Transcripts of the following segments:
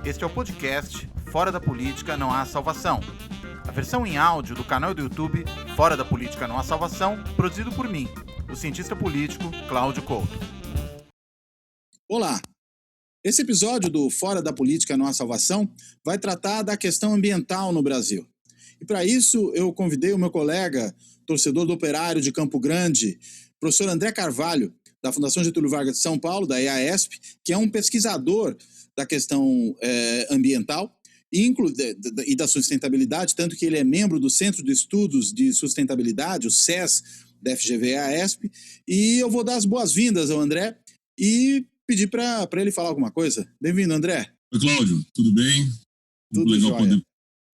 Este é o podcast Fora da Política Não Há Salvação. A versão em áudio do canal do YouTube Fora da Política Não Há Salvação, produzido por mim, o cientista político Cláudio Couto. Olá! Esse episódio do Fora da Política Não Há Salvação vai tratar da questão ambiental no Brasil. E para isso eu convidei o meu colega, torcedor do Operário de Campo Grande, professor André Carvalho, da Fundação Getúlio Vargas de São Paulo, da EASP, que é um pesquisador da questão ambiental e da sustentabilidade, tanto que ele é membro do Centro de Estudos de Sustentabilidade, o CES, da FGV-EASP, e eu vou dar as boas-vindas ao André e pedir para ele falar alguma coisa. Bem-vindo, André. Oi, Cláudio, tudo bem? Tudo legal jóia. Poder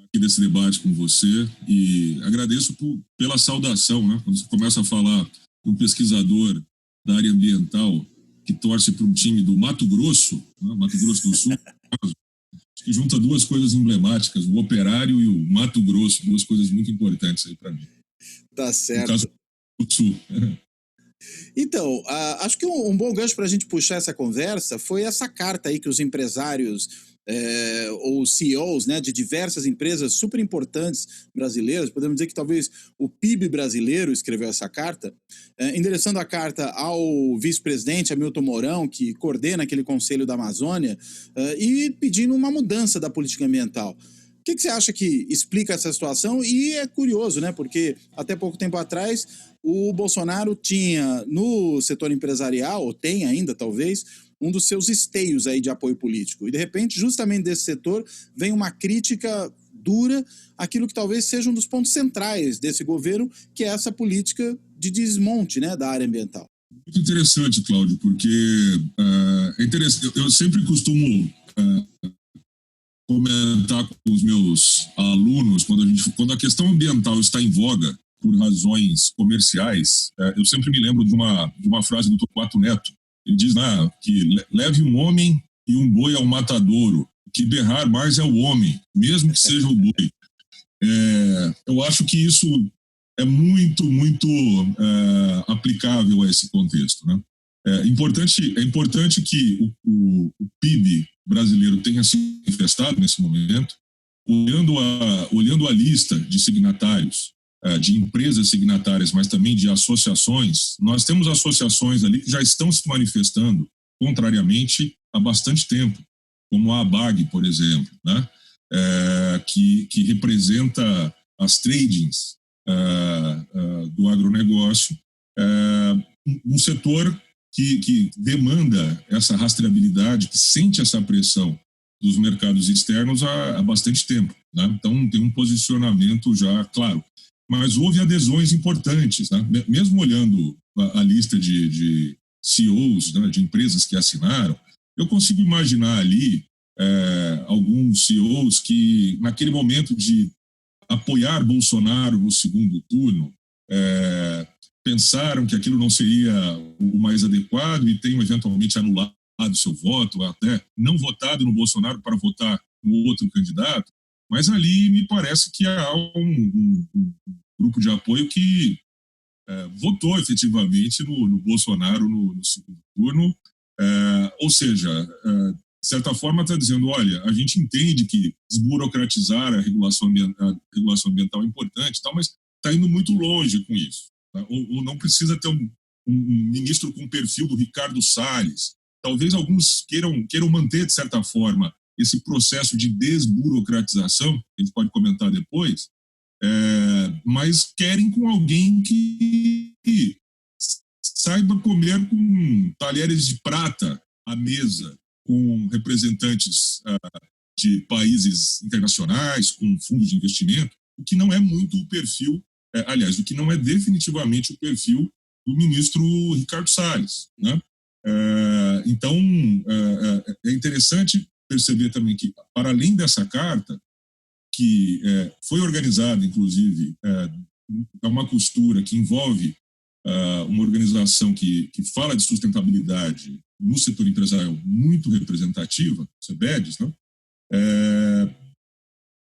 aqui desse debate com você e agradeço pela saudação, né? Quando você começa a falar de um pesquisador da área ambiental que torce para um time do Mato Grosso, né? Mato Grosso do Sul, acho que junta duas coisas emblemáticas, o Operário e o Mato Grosso, duas coisas muito importantes aí para mim. Tá certo. No caso do Sul. Então, acho que um bom gancho para a gente puxar essa conversa foi essa carta aí que os empresários ou CEOs, né, de diversas empresas super importantes brasileiras, podemos dizer que talvez o PIB brasileiro escreveu essa carta, endereçando a carta ao vice-presidente Hamilton Mourão, que coordena aquele Conselho da Amazônia, e pedindo uma mudança da política ambiental. O que você acha que explica essa situação? E é curioso, né? Porque até pouco tempo atrás o Bolsonaro tinha no setor empresarial, ou tem ainda talvez, um dos seus esteios aí de apoio político. E de repente, justamente desse setor, vem uma crítica dura àquilo que talvez seja um dos pontos centrais desse governo, que é essa política de desmonte, né, da área ambiental. Muito interessante, Cláudio, porque é interessante. Eu sempre costumo comentar com os meus alunos, quando a questão ambiental está em voga por razões comerciais, eu sempre me lembro de uma frase do Torquato Neto. Ele diz que leve um homem e um boi ao matadouro, que berrar mais é o homem, mesmo que seja o boi. Eu acho que isso é muito, muito aplicável a esse contexto, né? É importante que o PIB brasileiro tenha se manifestado nesse momento, olhando a lista de signatários, de empresas signatárias, mas também de associações. Nós temos associações ali que já estão se manifestando contrariamente há bastante tempo, como a ABAG, por exemplo, né? Que representa as tradings do agronegócio, um setor que demanda essa rastreabilidade, que sente essa pressão dos mercados externos há bastante tempo, né? Então tem um posicionamento já claro. Mas houve adesões importantes, né? Mesmo olhando a lista de CEOs, né, de empresas que assinaram, eu consigo imaginar ali alguns CEOs que, naquele momento de apoiar Bolsonaro no segundo turno, pensaram que aquilo não seria o mais adequado e tenham eventualmente anulado seu voto, ou até não votado no Bolsonaro para votar no outro candidato. Mas ali me parece que há um grupo de apoio que votou efetivamente no Bolsonaro no segundo turno. Ou seja, de certa forma está dizendo, olha, a gente entende que desburocratizar a regulação ambiental é importante, mas está indo muito longe com isso. Tá? Ou não precisa ter um ministro com o perfil do Ricardo Salles. Talvez alguns queiram manter, de certa forma, esse processo de desburocratização, que a gente pode comentar depois, mas querem com alguém que saiba comer com talheres de prata à mesa, com representantes de países internacionais, com fundos de investimento, o que não é muito o perfil, aliás, o que não é definitivamente o perfil do ministro Ricardo Salles, né? Então, é interessante perceber também que, para além dessa carta, que foi organizada, inclusive, é uma costura que envolve uma organização que fala de sustentabilidade no setor empresarial muito representativa, CEBEDES, né?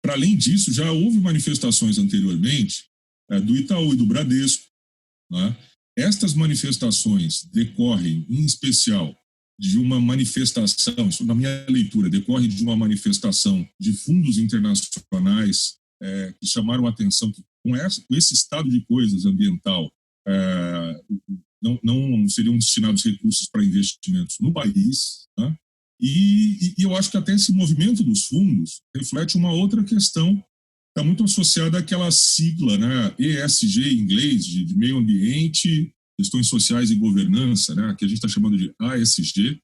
Para além disso, já houve manifestações anteriormente do Itaú e do Bradesco, né? Estas manifestações decorrem, em especial, de uma manifestação, isso na minha leitura, decorre de uma manifestação de fundos internacionais que chamaram a atenção que com esse estado de coisas ambiental não seriam destinados recursos para investimentos no país, né? E eu acho que até esse movimento dos fundos reflete uma outra questão que está muito associada àquela sigla, né, ESG em inglês, de meio ambiente, questões sociais e governança, né, que a gente está chamando de ASG,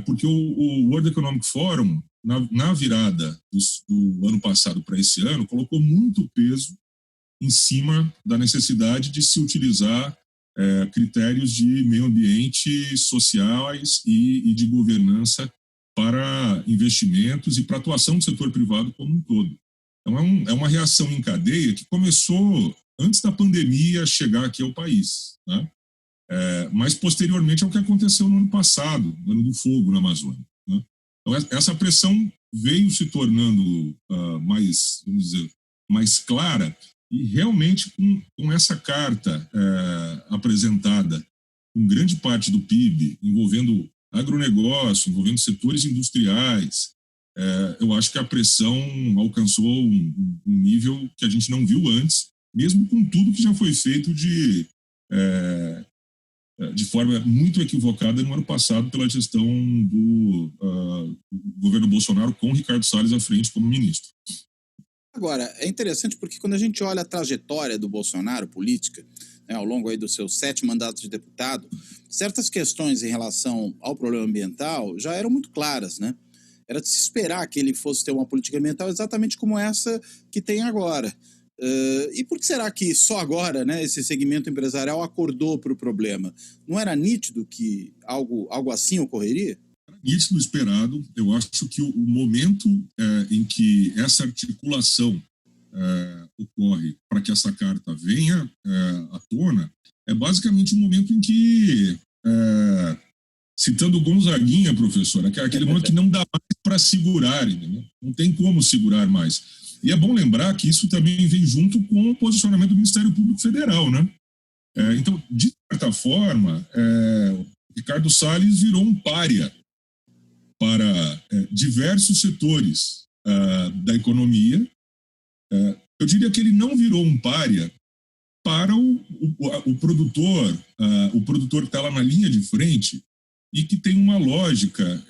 porque o World Economic Forum, na virada do ano passado para esse ano, colocou muito peso em cima da necessidade de se utilizar critérios de meio ambiente, sociais e de governança para investimentos e para a atuação do setor privado como um todo. Então, é uma reação em cadeia que começou antes da pandemia chegar aqui ao país, né? Mas posteriormente ao que aconteceu no ano passado, no ano do fogo na Amazônia, né? Então, essa pressão veio se tornando mais, vamos dizer, mais clara. E realmente, com essa carta apresentada, com grande parte do PIB, envolvendo agronegócio, envolvendo setores industriais, eu acho que a pressão alcançou um nível que a gente não viu antes, mesmo com tudo que já foi feito de forma muito equivocada no ano passado pela gestão do governo Bolsonaro com Ricardo Salles à frente como ministro. Agora, é interessante porque quando a gente olha a trajetória do Bolsonaro política, né, ao longo aí dos seus 7 mandatos de deputado, certas questões em relação ao problema ambiental já eram muito claras, né? Era de se esperar que ele fosse ter uma política ambiental exatamente como essa que tem agora. E por que será que só agora, né, esse segmento empresarial acordou para o problema? Não era nítido que algo assim ocorreria? Nítido, esperado. Eu acho que o momento em que essa articulação ocorre para que essa carta venha à tona é basicamente um momento em que, citando Gonzaguinha, professor, aquele momento que não dá mais para segurar, entendeu? Não tem como segurar mais. E é bom lembrar que isso também vem junto com o posicionamento do Ministério Público Federal, né? Então, de certa forma, Ricardo Salles virou um pária para diversos setores da economia. Eu diria que ele não virou um pária para o produtor que está lá na linha de frente e que tem uma lógica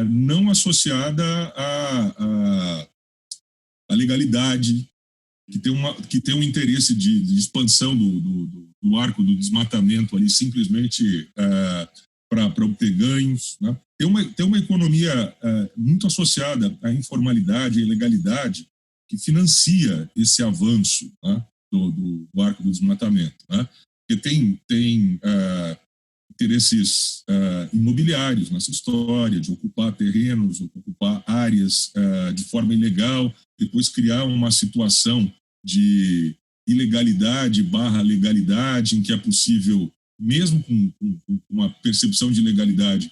não associada à legalidade, que tem um interesse de expansão do arco do desmatamento ali simplesmente para obter ganhos, né? Tem uma economia muito associada à informalidade e à ilegalidade que financia esse avanço, né, do arco do desmatamento, né? Porque tem interesses imobiliários nessa história, de ocupar terrenos, ocupar áreas de forma ilegal, depois criar uma situação de ilegalidade / legalidade, em que é possível, mesmo com uma percepção de legalidade,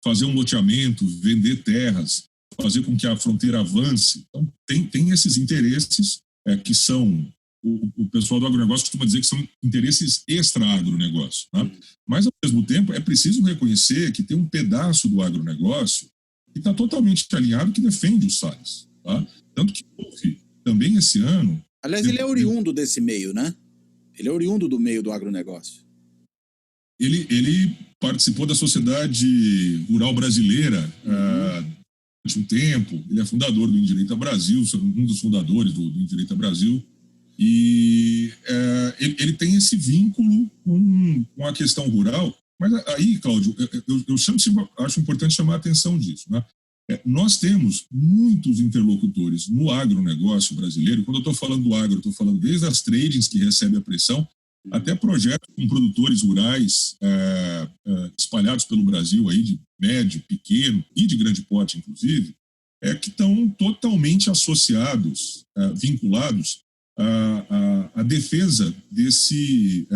fazer um loteamento, vender terras, fazer com que a fronteira avance. Então, tem esses interesses que são, o pessoal do agronegócio costuma dizer que são interesses extra-agronegócio, tá? Mas, ao mesmo tempo, é preciso reconhecer que tem um pedaço do agronegócio que está totalmente alinhado, que defende o Salles, tá? Tanto que houve também esse ano... Aliás, ele é oriundo desse meio, né? Ele é oriundo do meio do agronegócio. Ele participou da Sociedade Rural Brasileira durante um tempo. Ele é fundador do Indireita Brasil, um dos fundadores do Indireita Brasil. E ele tem esse vínculo com a questão rural. Mas aí, Cláudio, acho importante chamar a atenção disso, né? Nós temos muitos interlocutores no agronegócio brasileiro. Quando eu estou falando do agro, eu estou falando desde as tradings que recebem a pressão, até projetos com produtores rurais espalhados pelo Brasil, aí de médio, pequeno e de grande porte, inclusive, que estão totalmente associados, vinculados à defesa desse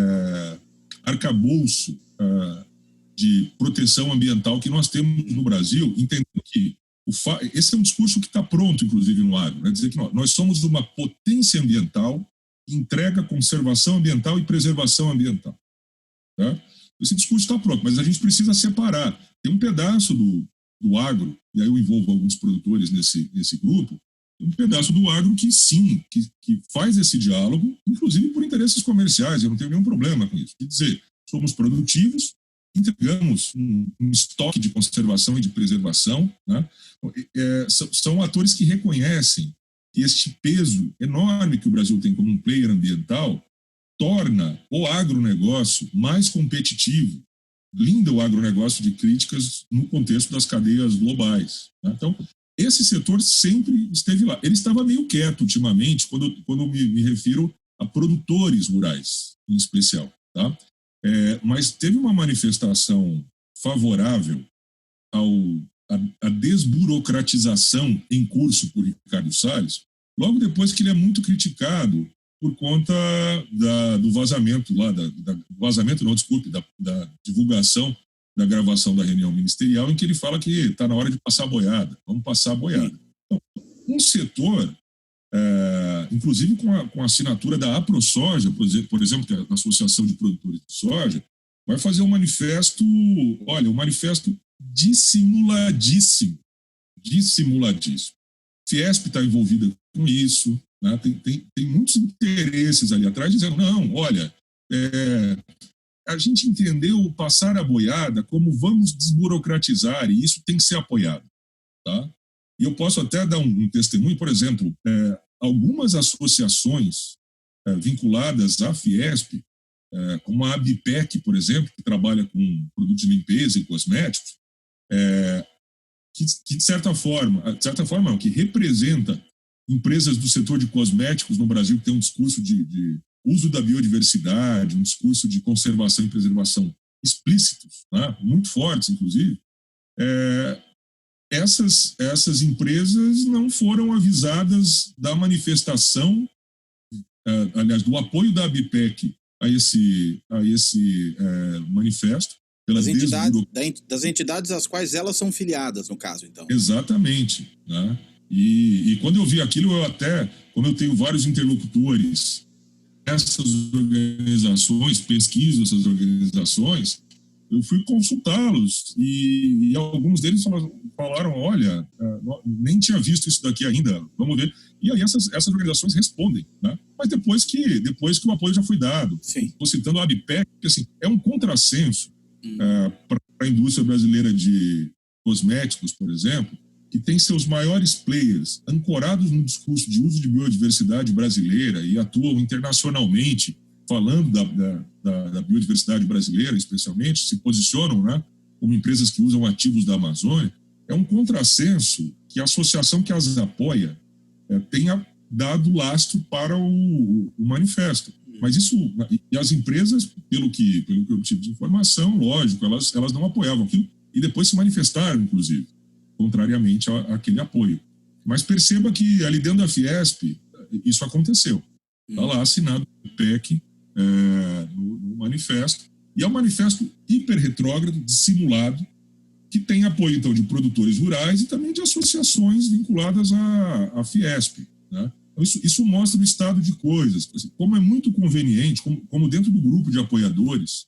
arcabouço de proteção ambiental que nós temos no Brasil, entendendo que esse é um discurso que está pronto, inclusive, no agro, né? Dizer que nós somos uma potência ambiental que entrega conservação ambiental e preservação ambiental, tá? Esse discurso está pronto, mas a gente precisa separar. Tem um pedaço do agro, e aí eu envolvo alguns produtores nesse grupo, um pedaço do agro que sim, que faz esse diálogo, inclusive por interesses comerciais, eu não tenho nenhum problema com isso. Quer dizer, somos produtivos, entregamos um estoque de conservação e de preservação, né? São atores que reconhecem que este peso enorme que o Brasil tem como um player ambiental torna o agronegócio mais competitivo, blinda o agronegócio de críticas no contexto das cadeias globais, né? Então, esse setor sempre esteve lá. Ele estava meio quieto ultimamente, quando eu me refiro a produtores rurais, em especial. Tá? Mas teve uma manifestação favorável à desburocratização em curso por Ricardo Salles, logo depois que ele é muito criticado por conta do vazamento lá, vazamento não, desculpe, da divulgação da gravação da reunião ministerial, em que ele fala que está na hora de passar a boiada, vamos passar a boiada. Então, um setor, inclusive com a assinatura da AproSoja, por exemplo, que é a Associação de Produtores de Soja, vai fazer um manifesto dissimuladíssimo. Fiesp está envolvida com isso, né? Tem muitos interesses ali atrás dizendo, não, olha, a gente entendeu passar a boiada como vamos desburocratizar e isso tem que ser apoiado. Tá? E eu posso até dar um testemunho, por exemplo, algumas associações vinculadas à Fiesp, como a Abipec, por exemplo, que trabalha com produtos de limpeza e cosméticos, que de certa forma não, que representa empresas do setor de cosméticos no Brasil que tem um discurso de uso da biodiversidade, um discurso de conservação e preservação explícitos, né, muito fortes, inclusive, essas empresas não foram avisadas da manifestação, aliás, do apoio da ABPEC a esse manifesto. Das entidades às quais elas são filiadas, no caso, então. Exatamente. Né? E quando eu vi aquilo, como eu tenho vários interlocutores essas organizações, pesquiso essas organizações, eu fui consultá-los e alguns deles falaram, olha, nem tinha visto isso daqui ainda, vamos ver. E aí essas organizações respondem, né? Mas depois que o apoio já foi dado. Estou citando a ABPEC, que assim, é um contrassenso para a indústria brasileira de cosméticos, por exemplo, que tem seus maiores players ancorados no discurso de uso de biodiversidade brasileira e atuam internacionalmente falando da biodiversidade brasileira, especialmente, se posicionam, né, como empresas que usam ativos da Amazônia. É um contrassenso que a associação que as apoia tenha dado lastro para o manifesto. Mas isso, e as empresas, pelo que eu tive de informação, lógico, elas não apoiavam aquilo e depois se manifestaram, inclusive, contrariamente àquele apoio. Mas perceba que ali dentro da Fiesp, isso aconteceu. Está lá assinado o PEC no manifesto, e é um manifesto hiper-retrógrado, dissimulado, que tem apoio, então, de produtores rurais e também de associações vinculadas à Fiesp. Né? Então, isso mostra o estado de coisas. Como é muito conveniente, como dentro do grupo de apoiadores,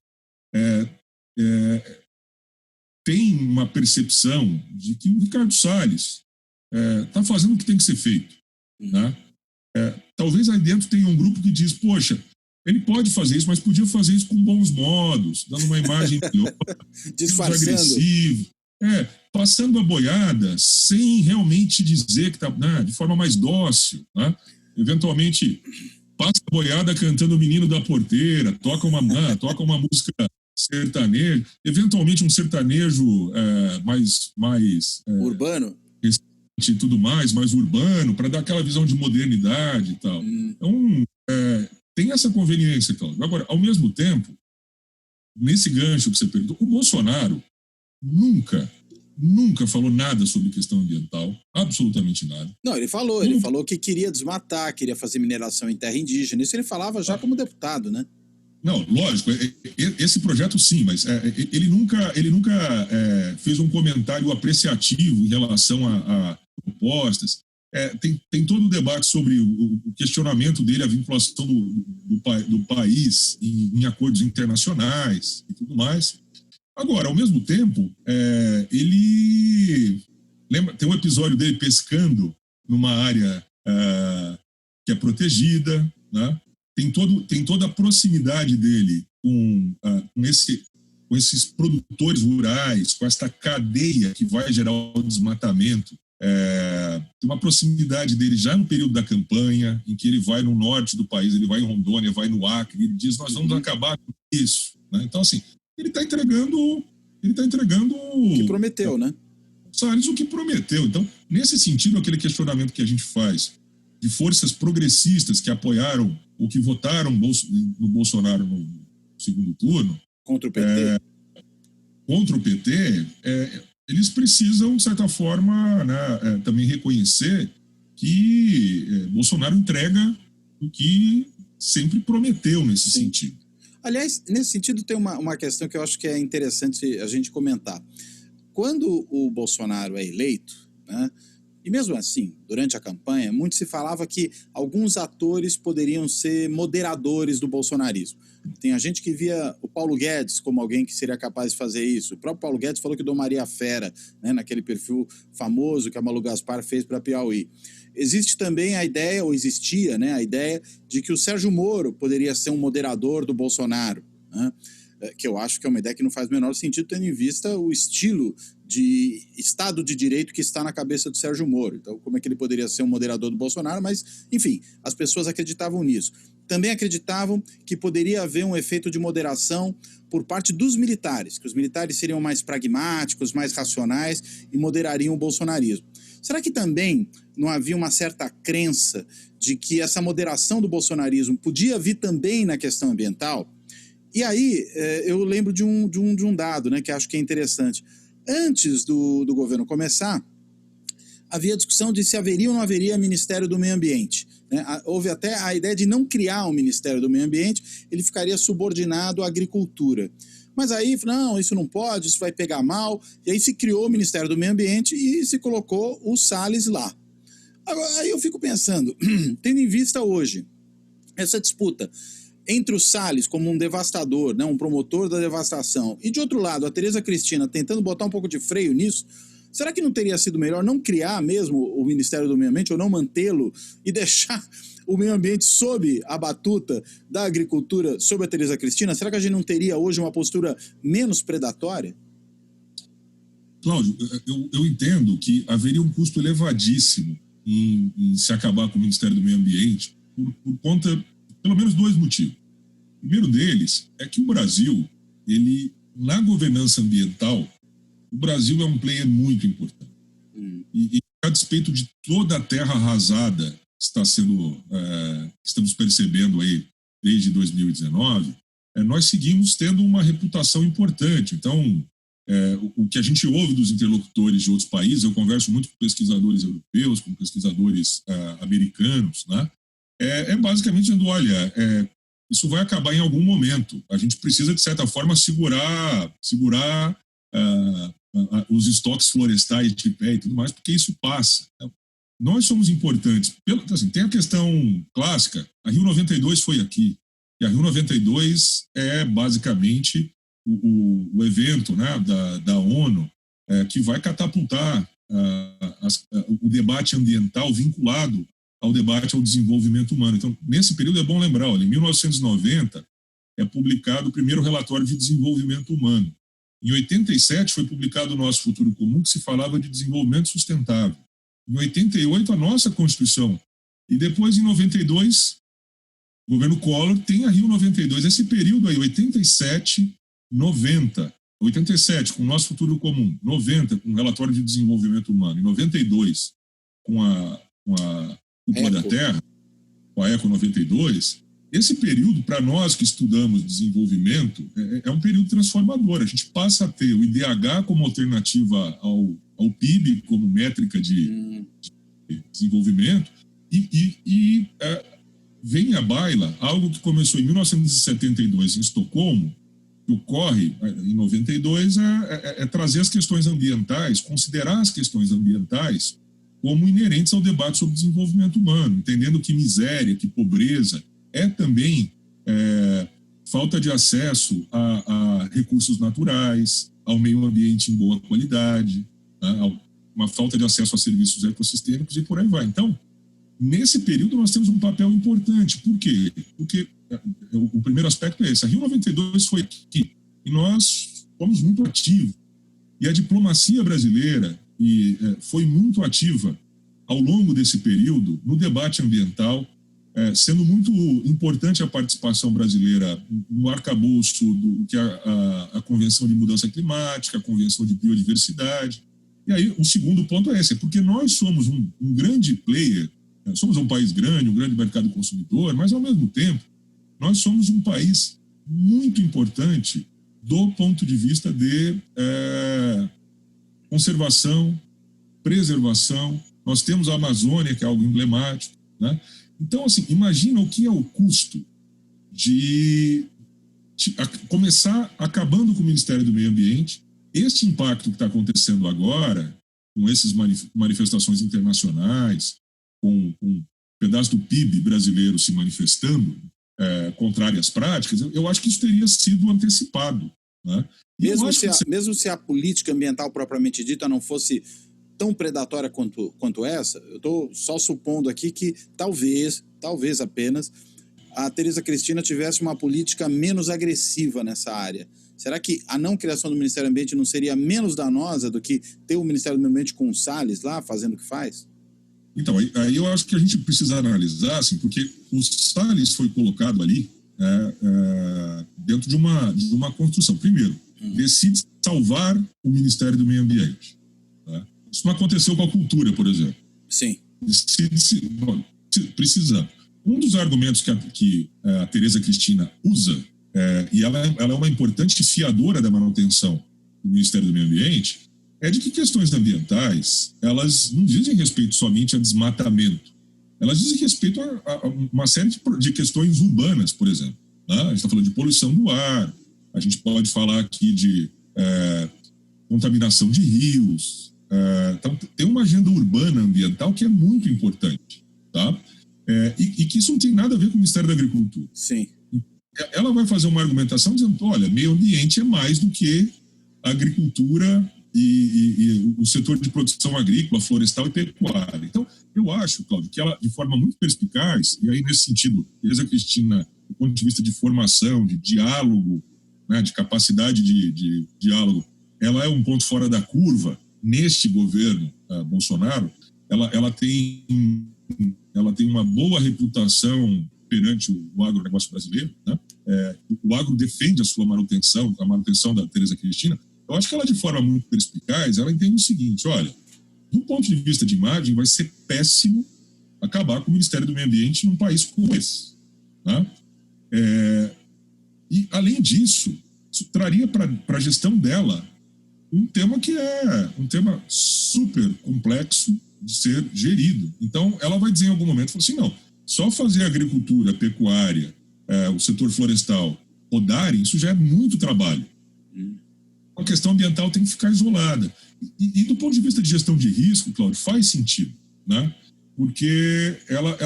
tem uma percepção de que o Ricardo Salles está fazendo o que tem que ser feito. Né? Talvez aí dentro tenha um grupo que diz, poxa, ele pode fazer isso, mas podia fazer isso com bons modos, dando uma imagem melhor, disfarçando, agressivo, passando a boiada sem realmente dizer que está de forma mais dócil. Né? Eventualmente, passa a boiada cantando o Menino da Porteira, toca uma música sertanejo, eventualmente um sertanejo mais urbano e tudo mais urbano, para dar aquela visão de modernidade e tal. Então, tem essa conveniência, Cláudio. Agora, ao mesmo tempo, nesse gancho que você perguntou, o Bolsonaro nunca falou nada sobre questão ambiental, absolutamente nada. Não, ele falou que queria desmatar, queria fazer mineração em terra indígena, isso ele falava já como deputado, né? Não, lógico, esse projeto sim, mas ele nunca fez um comentário apreciativo em relação a propostas. tem todo o debate sobre o questionamento dele, a vinculação do país em acordos internacionais e tudo mais. Agora, ao mesmo tempo, ele... tem um episódio dele pescando numa área que é protegida, né? Tem toda a proximidade dele com esses produtores rurais, com esta cadeia que vai gerar o desmatamento. Tem uma proximidade dele já no período da campanha, em que ele vai no norte do país, ele vai em Rondônia, vai no Acre, ele diz, nós vamos acabar com isso, né? Então, assim, ele está entregando O que prometeu, né? Salles o que prometeu. Então, nesse sentido, aquele questionamento que a gente faz de forças progressistas que apoiaram ou que votaram no Bolsonaro no segundo turno contra o PT, eles precisam, de certa forma, né, também reconhecer que Bolsonaro entrega o que sempre prometeu nesse sentido. Aliás, nesse sentido, tem uma questão que eu acho que é interessante a gente comentar. Quando o Bolsonaro é eleito, né, e mesmo assim, durante a campanha, muito se falava que alguns atores poderiam ser moderadores do bolsonarismo. Tem a gente que via o Paulo Guedes como alguém que seria capaz de fazer isso. O próprio Paulo Guedes falou que Dom Maria Fera, né, naquele perfil famoso que a Malu Gaspar fez para Piauí. Existe também a ideia, ou existia, né, a ideia de que o Sérgio Moro poderia ser um moderador do Bolsonaro, né? Que eu acho que é uma ideia que não faz o menor sentido, tendo em vista o estilo de Estado de Direito que está na cabeça do Sérgio Moro. Então, como é que ele poderia ser um moderador do Bolsonaro? Mas, enfim, as pessoas acreditavam nisso. Também acreditavam que poderia haver um efeito de moderação por parte dos militares, que os militares seriam mais pragmáticos, mais racionais e moderariam o bolsonarismo. Será que também não havia uma certa crença de que essa moderação do bolsonarismo podia vir também na questão ambiental? E aí, eu lembro de um dado, né, que acho que é interessante. Antes do governo começar, havia discussão de se haveria ou não haveria Ministério do Meio Ambiente, né? Houve até a ideia de não criar um Ministério do Meio Ambiente, ele ficaria subordinado à agricultura. Mas aí, não, isso não pode, isso vai pegar mal. E aí se criou o Ministério do Meio Ambiente e se colocou o Salles lá. Agora, aí eu fico pensando, tendo em vista hoje essa disputa entre o Salles como um devastador, né, um promotor da devastação, e de outro lado a Tereza Cristina tentando botar um pouco de freio nisso, será que não teria sido melhor não criar mesmo o Ministério do Meio Ambiente ou não mantê-lo e deixar o meio ambiente sob a batuta da agricultura, sob a Tereza Cristina? Será que a gente não teria hoje uma postura menos predatória? Cláudio, eu entendo que haveria um custo elevadíssimo em se acabar com o Ministério do Meio Ambiente por conta, pelo menos, dois motivos. O primeiro deles é que o Brasil, na governança ambiental, o Brasil é um player muito importante. E a despeito de toda a terra arrasada que estamos percebendo aí desde 2019, nós seguimos tendo uma reputação importante. Então, o que a gente ouve dos interlocutores de outros países, eu converso muito com pesquisadores europeus, com pesquisadores americanos, né? Basicamente dizendo, olha, isso vai acabar em algum momento. A gente precisa, de certa forma, segurar os estoques florestais de pé e tudo mais, porque isso passa. Nós somos importantes. Assim, tem a questão clássica, a Rio 92 foi aqui, e a Rio 92 é basicamente o evento, né, da ONU que vai catapultar o debate ambiental vinculado ao debate ao desenvolvimento humano. Então, nesse período é bom lembrar, olha, em 1990 é publicado o primeiro relatório de desenvolvimento humano. Em 87 foi publicado o Nosso Futuro Comum, que se falava de desenvolvimento sustentável. Em 88 a nossa Constituição. E depois, em 92, o governo Collor tem a Rio 92. Esse período aí, 87, 90. 87 com o Nosso Futuro Comum, 90 com o Relatório de Desenvolvimento Humano, e 92 com a Cúpula da Terra, com a Eco 92, esse período, para nós que estudamos desenvolvimento, é um período transformador. A gente passa a ter o IDH como alternativa ao PIB, como métrica de desenvolvimento, e vem à baila algo que começou em 1972 em Estocolmo, que ocorre em 92, é trazer as questões ambientais, considerar as questões ambientais como inerentes ao debate sobre desenvolvimento humano, entendendo que miséria, que pobreza é também falta de acesso a recursos naturais, ao meio ambiente em boa qualidade, uma falta de acesso a serviços ecossistêmicos e por aí vai. Então, nesse período, nós temos um papel importante. Por quê? Porque o primeiro aspecto é esse. A Rio 92 foi aqui e nós fomos muito ativos. E a diplomacia brasileira foi muito ativa ao longo desse período no debate ambiental, sendo muito importante a participação brasileira no arcabouço que a Convenção de Mudança Climática, a Convenção de Biodiversidade. E aí o segundo ponto é esse, porque nós somos um grande player, somos um país grande, um grande mercado consumidor, mas ao mesmo tempo nós somos um país muito importante do ponto de vista de conservação, preservação. Nós temos a Amazônia, que é algo emblemático, né? Então, assim, imagina o que é o custo de começar acabando com o Ministério do Meio Ambiente. Este impacto que está acontecendo agora, com essas manifestações internacionais, com um pedaço do PIB brasileiro se manifestando contrário às práticas, eu acho que isso teria sido antecipado, né? Mesmo se a política ambiental propriamente dita não fosse tão predatória quanto essa, eu estou só supondo aqui que talvez apenas, a Tereza Cristina tivesse uma política menos agressiva nessa área. Será que a não criação do Ministério do Ambiente não seria menos danosa do que ter o Ministério do Meio Ambiente com o Salles lá, fazendo o que faz? Então, aí eu acho que a gente precisa analisar, assim, porque o Salles foi colocado ali dentro de uma construção. Primeiro, decide salvar o Ministério do Meio Ambiente. Tá? Isso não aconteceu com a cultura, por exemplo. Sim. Precisamos. Um dos argumentos que a Tereza Cristina usa, e ela é uma importante fiadora da manutenção do Ministério do Meio Ambiente, é de que questões ambientais, elas não dizem respeito somente a desmatamento. Elas dizem respeito a uma série de questões urbanas, por exemplo. Né? A gente está falando de poluição do ar, a gente pode falar aqui de contaminação de rios. Então, tem uma agenda urbana ambiental que é muito importante. Tá? E que isso não tem nada a ver com o Ministério da Agricultura. Sim. Ela vai fazer uma argumentação dizendo, olha, meio ambiente é mais do que a agricultura e o setor de produção agrícola, florestal e pecuária. Então, eu acho, Cláudio, que ela, de forma muito perspicaz, e aí nesse sentido, Tereza Cristina, do ponto de vista de formação, de diálogo, né, de capacidade de diálogo, ela é um ponto fora da curva neste governo Bolsonaro. Ela tem uma boa reputação perante o agronegócio brasileiro, né? O agro defende a sua manutenção, a manutenção da Tereza Cristina. Eu acho que ela, de forma muito perspicaz, ela entende o seguinte, olha, do ponto de vista de imagem, vai ser péssimo acabar com o Ministério do Meio Ambiente num país como esse. Né? E, além disso, isso traria para a gestão dela um tema que é um tema super complexo de ser gerido. Então, ela vai dizer em algum momento, assim, não, só fazer a agricultura, a pecuária, o setor florestal rodarem, isso já é muito trabalho. A questão ambiental tem que ficar isolada. E do ponto de vista de gestão de risco, Cláudio, faz sentido, né? Porque ela,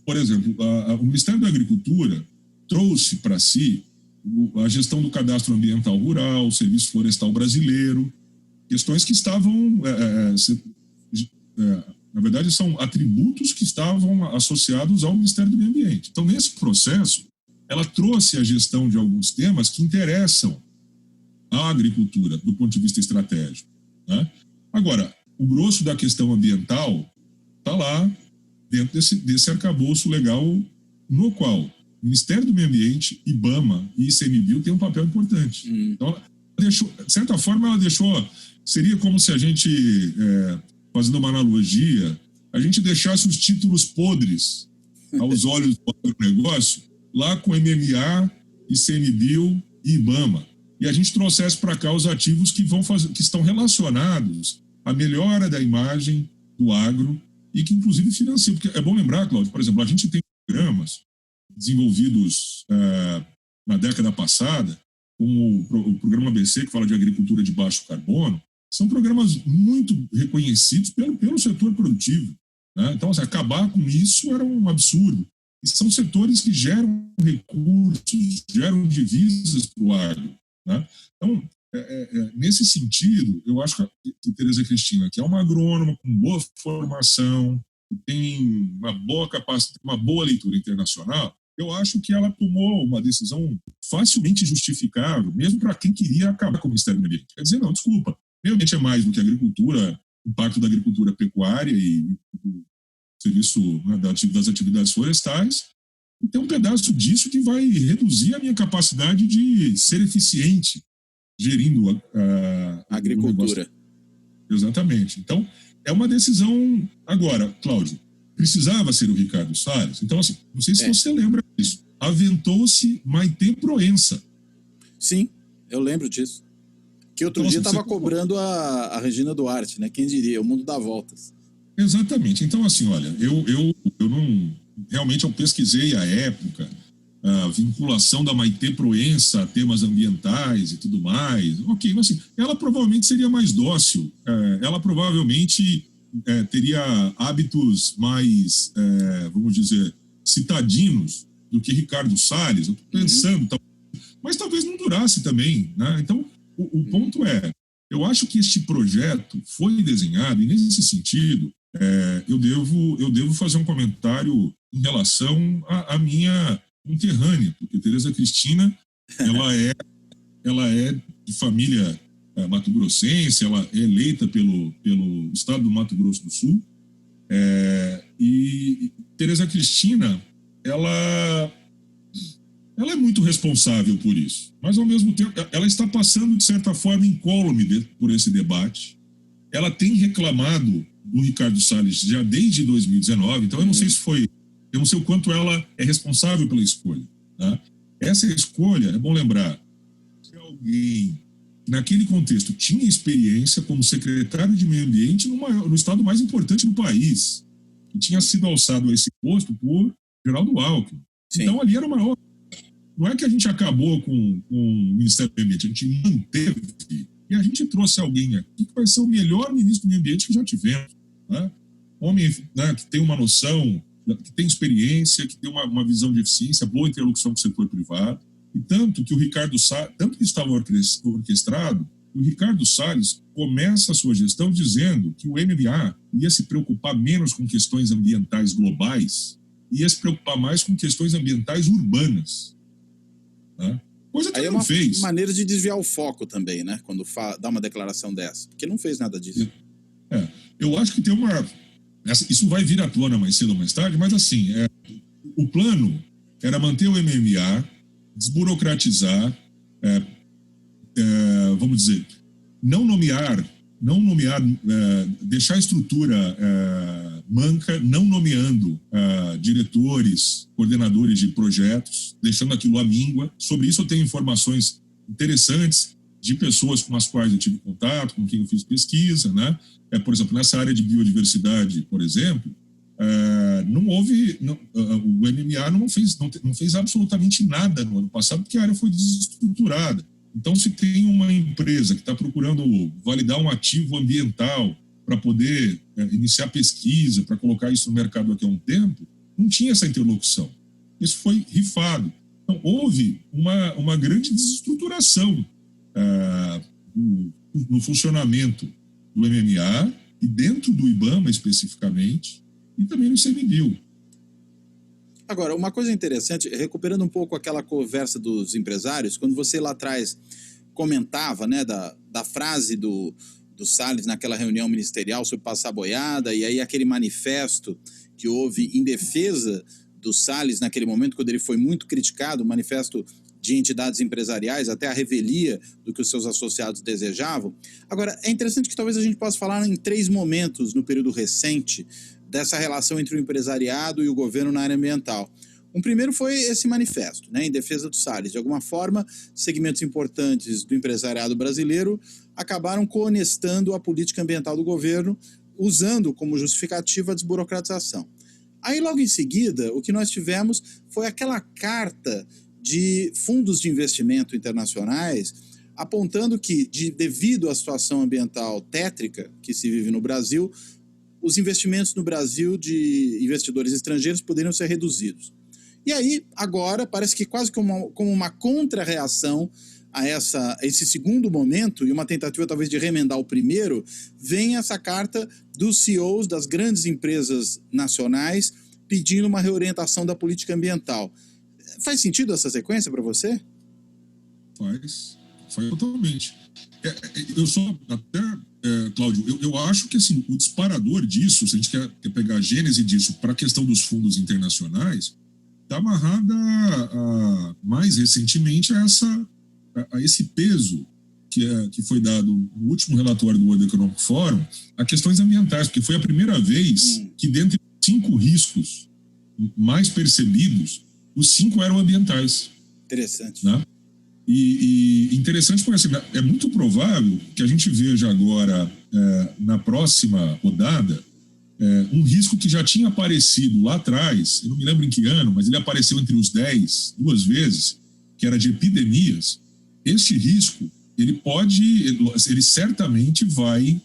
por exemplo, o Ministério da Agricultura trouxe para si a gestão do cadastro ambiental rural, o Serviço Florestal Brasileiro, questões que estavam, na verdade, são atributos que estavam associados ao Ministério do Meio Ambiente. Então, nesse processo, ela trouxe a gestão de alguns temas que interessam à agricultura do ponto de vista estratégico. Né? Agora, o grosso da questão ambiental está lá dentro desse arcabouço legal no qual o Ministério do Meio Ambiente, IBAMA e ICMBio têm um papel importante. Então, ela deixou, de certa forma, ela deixou... Seria como se a gente, fazendo uma analogia, a gente deixasse os títulos podres aos olhos do agronegócio lá com MMA, ICMBio e IBAMA. E a gente trouxesse para cá os ativos que estão relacionados à melhora da imagem do agro e que, inclusive, financiam. Porque é bom lembrar, Cláudio, por exemplo, a gente tem programas desenvolvidos na década passada, como o programa ABC, que fala de agricultura de baixo carbono, são programas muito reconhecidos pelo setor produtivo, né? Então, assim, acabar com isso era um absurdo. E são setores que geram recursos, geram divisas para o agro, né? Então, nesse sentido, eu acho que Tereza Cristina, que é uma agrônoma com boa formação, que tem uma boa capacidade, uma boa leitura internacional, eu acho que ela tomou uma decisão facilmente justificável, mesmo para quem queria acabar com o Ministério do Meio Ambiente. Quer dizer, não, desculpa, meio ambiente é mais do que agricultura, o impacto da agricultura pecuária e do serviço, né, das atividades florestais, e tem um pedaço disso que vai reduzir a minha capacidade de ser eficiente gerindo a agricultura. Exatamente. Então, é uma decisão. Agora, Cláudio, precisava ser o Ricardo Salles? Então, assim, não sei se você lembra disso. Aventou-se Maitê Proença. Sim, eu lembro disso. Que outro dia estava cobrando a Regina Duarte, né? Quem diria? O mundo dá voltas. Exatamente. Então, assim, olha, eu não... Realmente, eu pesquisei a época, a vinculação da Maitê Proença a temas ambientais e tudo mais. Ok, mas assim, ela provavelmente seria mais dócil, ela provavelmente teria hábitos mais, vamos dizer, citadinos do que Ricardo Salles. Eu estou pensando, mas talvez não durasse também, né? Então, o ponto é, eu acho que este projeto foi desenhado, e nesse sentido, eu devo fazer um comentário em relação à minha conterrânea, porque Tereza Cristina, ela é de família mato-grossense, ela é eleita pelo estado do Mato Grosso do Sul, e Tereza Cristina, ela é muito responsável por isso, mas ao mesmo tempo ela está passando de certa forma incólume por esse debate. Ela tem reclamado do Ricardo Salles já desde 2019, então eu não sei eu não sei o quanto ela é responsável pela escolha, tá? Essa escolha, é bom lembrar, se alguém, naquele contexto, tinha experiência como secretário de meio ambiente no estado mais importante do país, que tinha sido alçado a esse posto por Geraldo Alckmin. Sim. Então, ali era maior. Não é que a gente acabou com o Ministério do Meio Ambiente, a gente manteve e a gente trouxe alguém aqui que vai ser o melhor ministro do meio ambiente que já tivemos, né? Homem, né, que tem uma noção, que tem experiência, que tem uma visão de eficiência, boa interlocução com o setor privado, e tanto que o Ricardo Salles, tanto que estava orquestrado, o Ricardo Salles começa a sua gestão dizendo que o MMA ia se preocupar menos com questões ambientais globais, ia se preocupar mais com questões ambientais urbanas, né? Coisa que ele não fez. É uma maneira de desviar o foco também, né? Quando dá uma declaração dessa, porque não fez nada disso. Eu acho que tem isso vai vir à tona mais cedo ou mais tarde, mas assim, o plano era manter o MMA, desburocratizar, vamos dizer, não nomear, deixar a estrutura manca, não nomeando diretores, coordenadores de projetos, deixando aquilo à míngua. Sobre isso eu tenho informações interessantes de pessoas com as quais eu tive contato, com quem eu fiz pesquisa, né? Por exemplo, nessa área de biodiversidade, por exemplo, o MMA não fez absolutamente nada no ano passado, porque a área foi desestruturada. Então, se tem uma empresa que está procurando validar um ativo ambiental para poder iniciar pesquisa, para colocar isso no mercado daqui a um tempo, não tinha essa interlocução. Isso foi rifado. Então, houve uma grande desestruturação no funcionamento do MMA e dentro do IBAMA especificamente, e também no ICMBio. Agora, uma coisa interessante, recuperando um pouco aquela conversa dos empresários, quando você lá atrás comentava, né, da frase do Salles naquela reunião ministerial sobre passar boiada, e aí aquele manifesto que houve em defesa do Salles naquele momento, quando ele foi muito criticado, o manifesto de entidades empresariais, até a revelia do que os seus associados desejavam. Agora, é interessante que talvez a gente possa falar em 3 momentos no período recente dessa relação entre o empresariado e o governo na área ambiental. Um primeiro foi esse manifesto, né, em defesa do Salles. De alguma forma, segmentos importantes do empresariado brasileiro acabaram coonestando a política ambiental do governo, usando como justificativa a desburocratização. Aí, logo em seguida, o que nós tivemos foi aquela carta de fundos de investimento internacionais apontando que, devido à situação ambiental tétrica que se vive no Brasil, os investimentos no Brasil de investidores estrangeiros poderiam ser reduzidos. E aí, agora, parece que quase como uma contra-reação a esse segundo momento, e uma tentativa talvez de remendar o primeiro, vem essa carta dos CEOs das grandes empresas nacionais pedindo uma reorientação da política ambiental. Faz sentido essa sequência para você? Faz totalmente. Eu só, até, Cláudio, eu acho que assim, o disparador disso, se a gente quer pegar a gênese disso para a questão dos fundos internacionais, está amarrada mais recentemente a esse peso que foi dado no último relatório do World Economic Forum a questões ambientais, porque foi a primeira vez que, dentre 5 riscos mais percebidos, os 5 eram ambientais. Interessante. Né? E interessante porque assim, é muito provável que a gente veja agora, na próxima rodada, um risco que já tinha aparecido lá atrás, eu não me lembro em que ano, mas ele apareceu entre os 10, 2 vezes, que era de epidemias. Este risco, ele certamente vai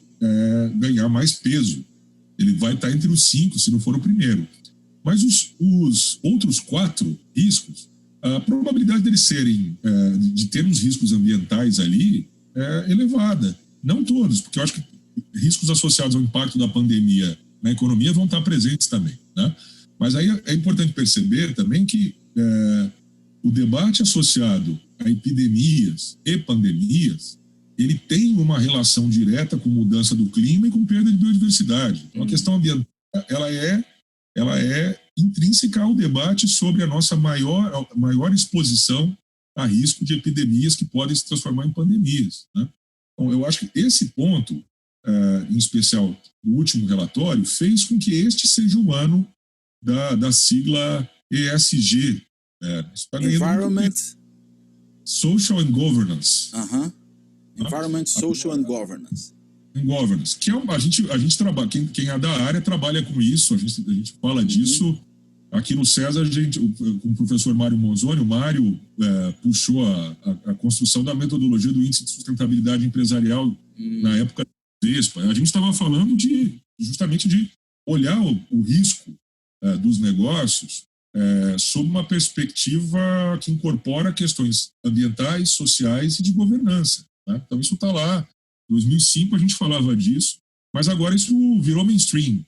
ganhar mais peso. Ele vai estar entre os 5, se não for o primeiro. Mas os outros 4 riscos, a probabilidade deles de ter uns riscos ambientais ali é elevada. Não todos, porque eu acho que riscos associados ao impacto da pandemia na economia vão estar presentes também. Né? Mas aí é importante perceber também que o debate associado a epidemias e pandemias, ele tem uma relação direta com mudança do clima e com perda de biodiversidade. Então, a questão ambiental, ela é intrínseca ao debate sobre a nossa maior exposição a risco de epidemias que podem se transformar em pandemias. Né? Então, eu acho que esse ponto, em especial do último relatório, fez com que este seja o ano da sigla ESG. Environment, Social and Governance. Environment, Social and Governance. Governance, que a gente trabalha, quem é da área trabalha com isso, a gente fala disso aqui no César, com o professor Mário Monzoni. O Mário puxou a construção da metodologia do Índice de Sustentabilidade Empresarial na época da VESPA. A gente estava falando justamente de olhar o risco dos negócios sob uma perspectiva que incorpora questões ambientais, sociais e de governança. Né? Então isso está lá. Em 2005 a gente falava disso, mas agora isso virou mainstream.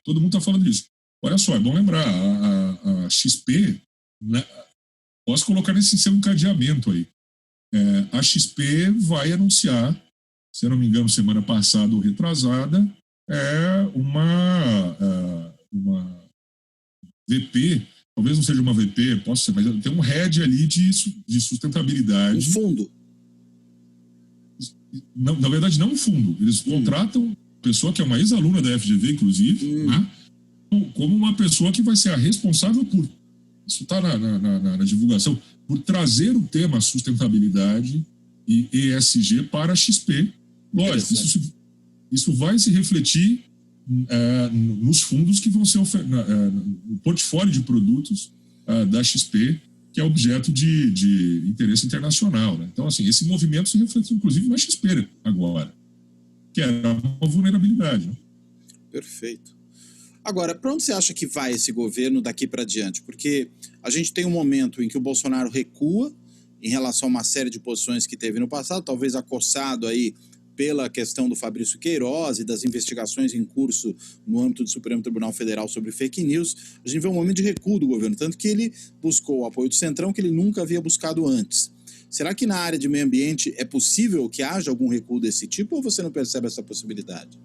Todo mundo está falando disso. Olha só, é bom lembrar, a XP, né, posso colocar nesse seu encadeamento aí, a XP vai anunciar, se eu não me engano, semana passada ou retrasada, uma VP, talvez não seja uma VP, posso ser, mas tem um head ali de sustentabilidade. Um fundo. Não, na verdade, não um fundo. Eles contratam pessoa que é uma ex-aluna da FGV, inclusive, né, como uma pessoa que vai ser a responsável por, isso está na divulgação, por trazer o tema sustentabilidade e ESG para a XP. Lógico, isso vai se refletir nos fundos que vão ser no portfólio de produtos da XP, que é objeto de interesse internacional. Né? Então, assim, esse movimento se reflete, inclusive, na XP agora, que era uma vulnerabilidade. Né? Perfeito. Agora, para onde você acha que vai esse governo daqui para diante? Porque a gente tem um momento em que o Bolsonaro recua em relação a uma série de posições que teve no passado, talvez acossado aí pela questão do Fabrício Queiroz e das investigações em curso no âmbito do Supremo Tribunal Federal sobre fake news. A gente vê um momento de recuo do governo, tanto que ele buscou o apoio do Centrão que ele nunca havia buscado antes. Será que na área de meio ambiente é possível que haja algum recuo desse tipo ou você não percebe essa possibilidade?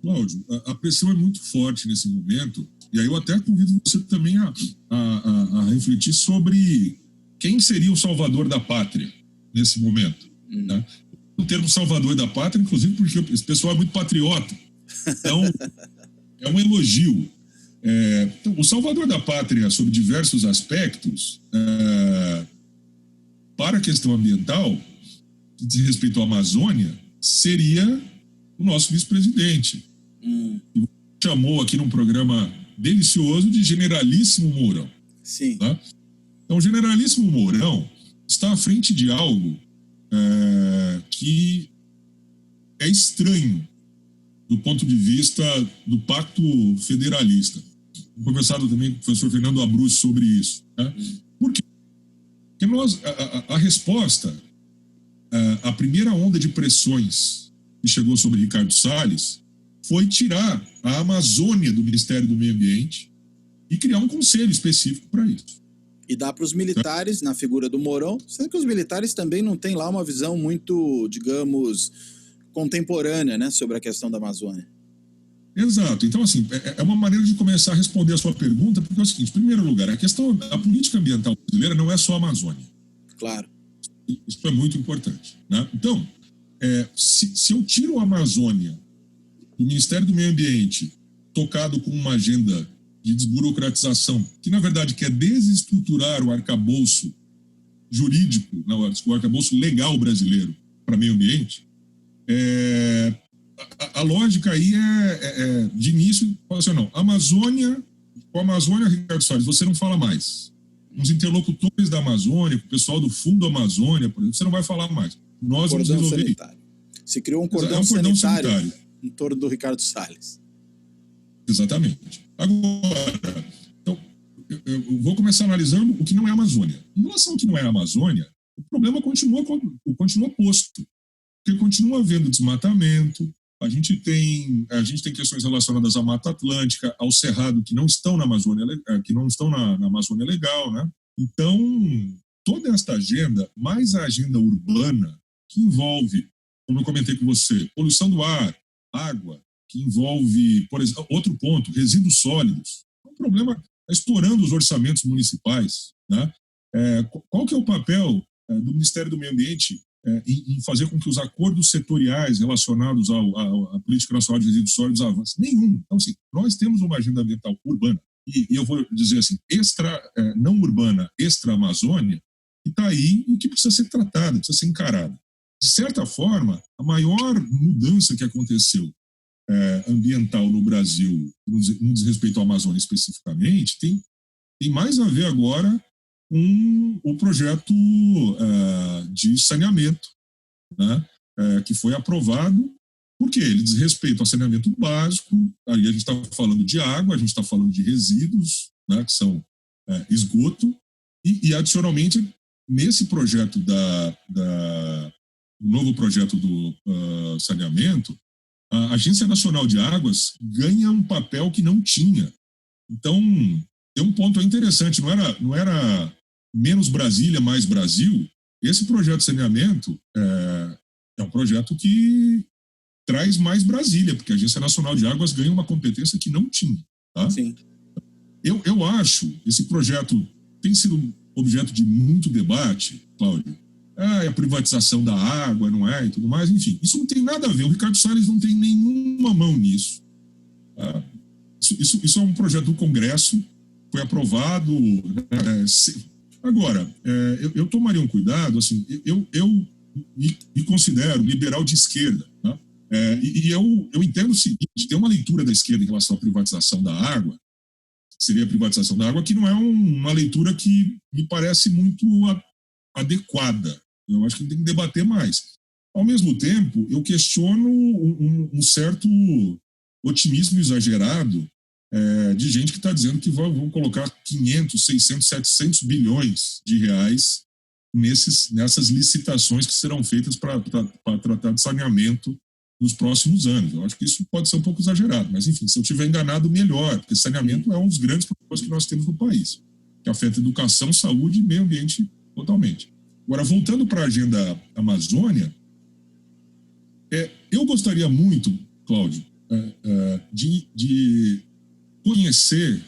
Cláudio, a pressão é muito forte nesse momento, e aí eu até convido você também a refletir sobre quem seria o salvador da pátria nesse momento. Né? O termo salvador da pátria, inclusive, porque esse pessoal é muito patriota. Então, é um elogio. Então, o salvador da pátria, sob diversos aspectos, para a questão ambiental, que diz respeito à Amazônia, seria o nosso vice-presidente. E chamou aqui num programa delicioso de Generalíssimo Mourão. Sim. Tá? Então, o Generalíssimo Mourão, está à frente de algo que é estranho do ponto de vista do pacto federalista. Vou conversar também com o professor Fernando Abruzzi sobre isso. Né? Por quê? Porque a resposta, a primeira onda de pressões que chegou sobre Ricardo Salles foi tirar a Amazônia do Ministério do Meio Ambiente e criar um conselho específico para isso. E dá para os militares, na figura do Mourão, sendo que os militares também não têm lá uma visão muito, digamos, contemporânea, né, sobre a questão da Amazônia. Exato. Então, assim, é uma maneira de começar a responder a sua pergunta, porque é o seguinte, em primeiro lugar, a política ambiental brasileira não é só a Amazônia. Claro. Isso é muito importante. Né? Então, se eu tiro a Amazônia do Ministério do Meio Ambiente, tocado com uma agenda de desburocratização, que na verdade quer desestruturar o arcabouço jurídico, o arcabouço legal brasileiro para meio ambiente, a lógica aí de início, fala assim, não, com a Amazônia, Ricardo Salles, você não fala mais. Os interlocutores da Amazônia, o pessoal do Fundo Amazônia, por exemplo, você não vai falar mais. Nós vamos resolver isso. Se criou um cordão sanitário em torno do Ricardo Salles. Exatamente. Agora, então, eu vou começar analisando o que não é a Amazônia. Em relação ao que não é a Amazônia, o problema continua posto. Porque continua havendo desmatamento, a gente tem questões relacionadas à Mata Atlântica, ao Cerrado, que não estão na Amazônia, na Amazônia Legal, né? Então, toda esta agenda, mais a agenda urbana, que envolve, como eu comentei com você, poluição do ar, água, que envolve, por exemplo, outro ponto, resíduos sólidos. É um problema, está estourando os orçamentos municipais. Né? Qual que é o papel do Ministério do Meio Ambiente em fazer com que os acordos setoriais relacionados à Política Nacional de Resíduos Sólidos avancem? Nenhum. Então, assim, nós temos uma agenda ambiental urbana, e eu vou dizer assim, não urbana, extra-Amazônia, que está aí e que precisa ser tratada, precisa ser encarada. De certa forma, a maior mudança que aconteceu ambiental no Brasil, no diz respeito à Amazônia especificamente, tem mais a ver agora com o projeto de saneamento, né, que foi aprovado, porque ele diz respeito ao saneamento básico, aí a gente está falando de água, a gente está falando de resíduos, né, que são esgoto, e adicionalmente, nesse projeto novo projeto do saneamento, a Agência Nacional de Águas ganha um papel que não tinha. Então, tem um ponto interessante, não era menos Brasília, mais Brasil. Esse projeto de saneamento é um projeto que traz mais Brasília, porque a Agência Nacional de Águas ganha uma competência que não tinha. Tá? Sim. Eu acho que esse projeto tem sido objeto de muito debate, Cláudio. A privatização da água, não é, e tudo mais, enfim. Isso não tem nada a ver, o Ricardo Salles não tem nenhuma mão nisso. Isso é um projeto do Congresso, foi aprovado. Agora, eu tomaria um cuidado, assim, eu me considero liberal de esquerda, tá? E eu entendo o seguinte, tem uma leitura da esquerda em relação à privatização da água, seria a privatização da água, que não é uma leitura que me parece muito adequada. Eu acho que tem que debater mais. Ao mesmo tempo, eu questiono um certo otimismo exagerado de gente que está dizendo que vão colocar 500, 600, 700 bilhões de reais nessas licitações que serão feitas para tratar de saneamento nos próximos anos. Eu acho que isso pode ser um pouco exagerado, mas enfim, se eu estiver enganado, melhor, porque saneamento é um dos grandes problemas que nós temos no país, que afeta educação, saúde e meio ambiente totalmente. Agora, voltando para a agenda Amazônia, eu gostaria muito, Cláudio, de conhecer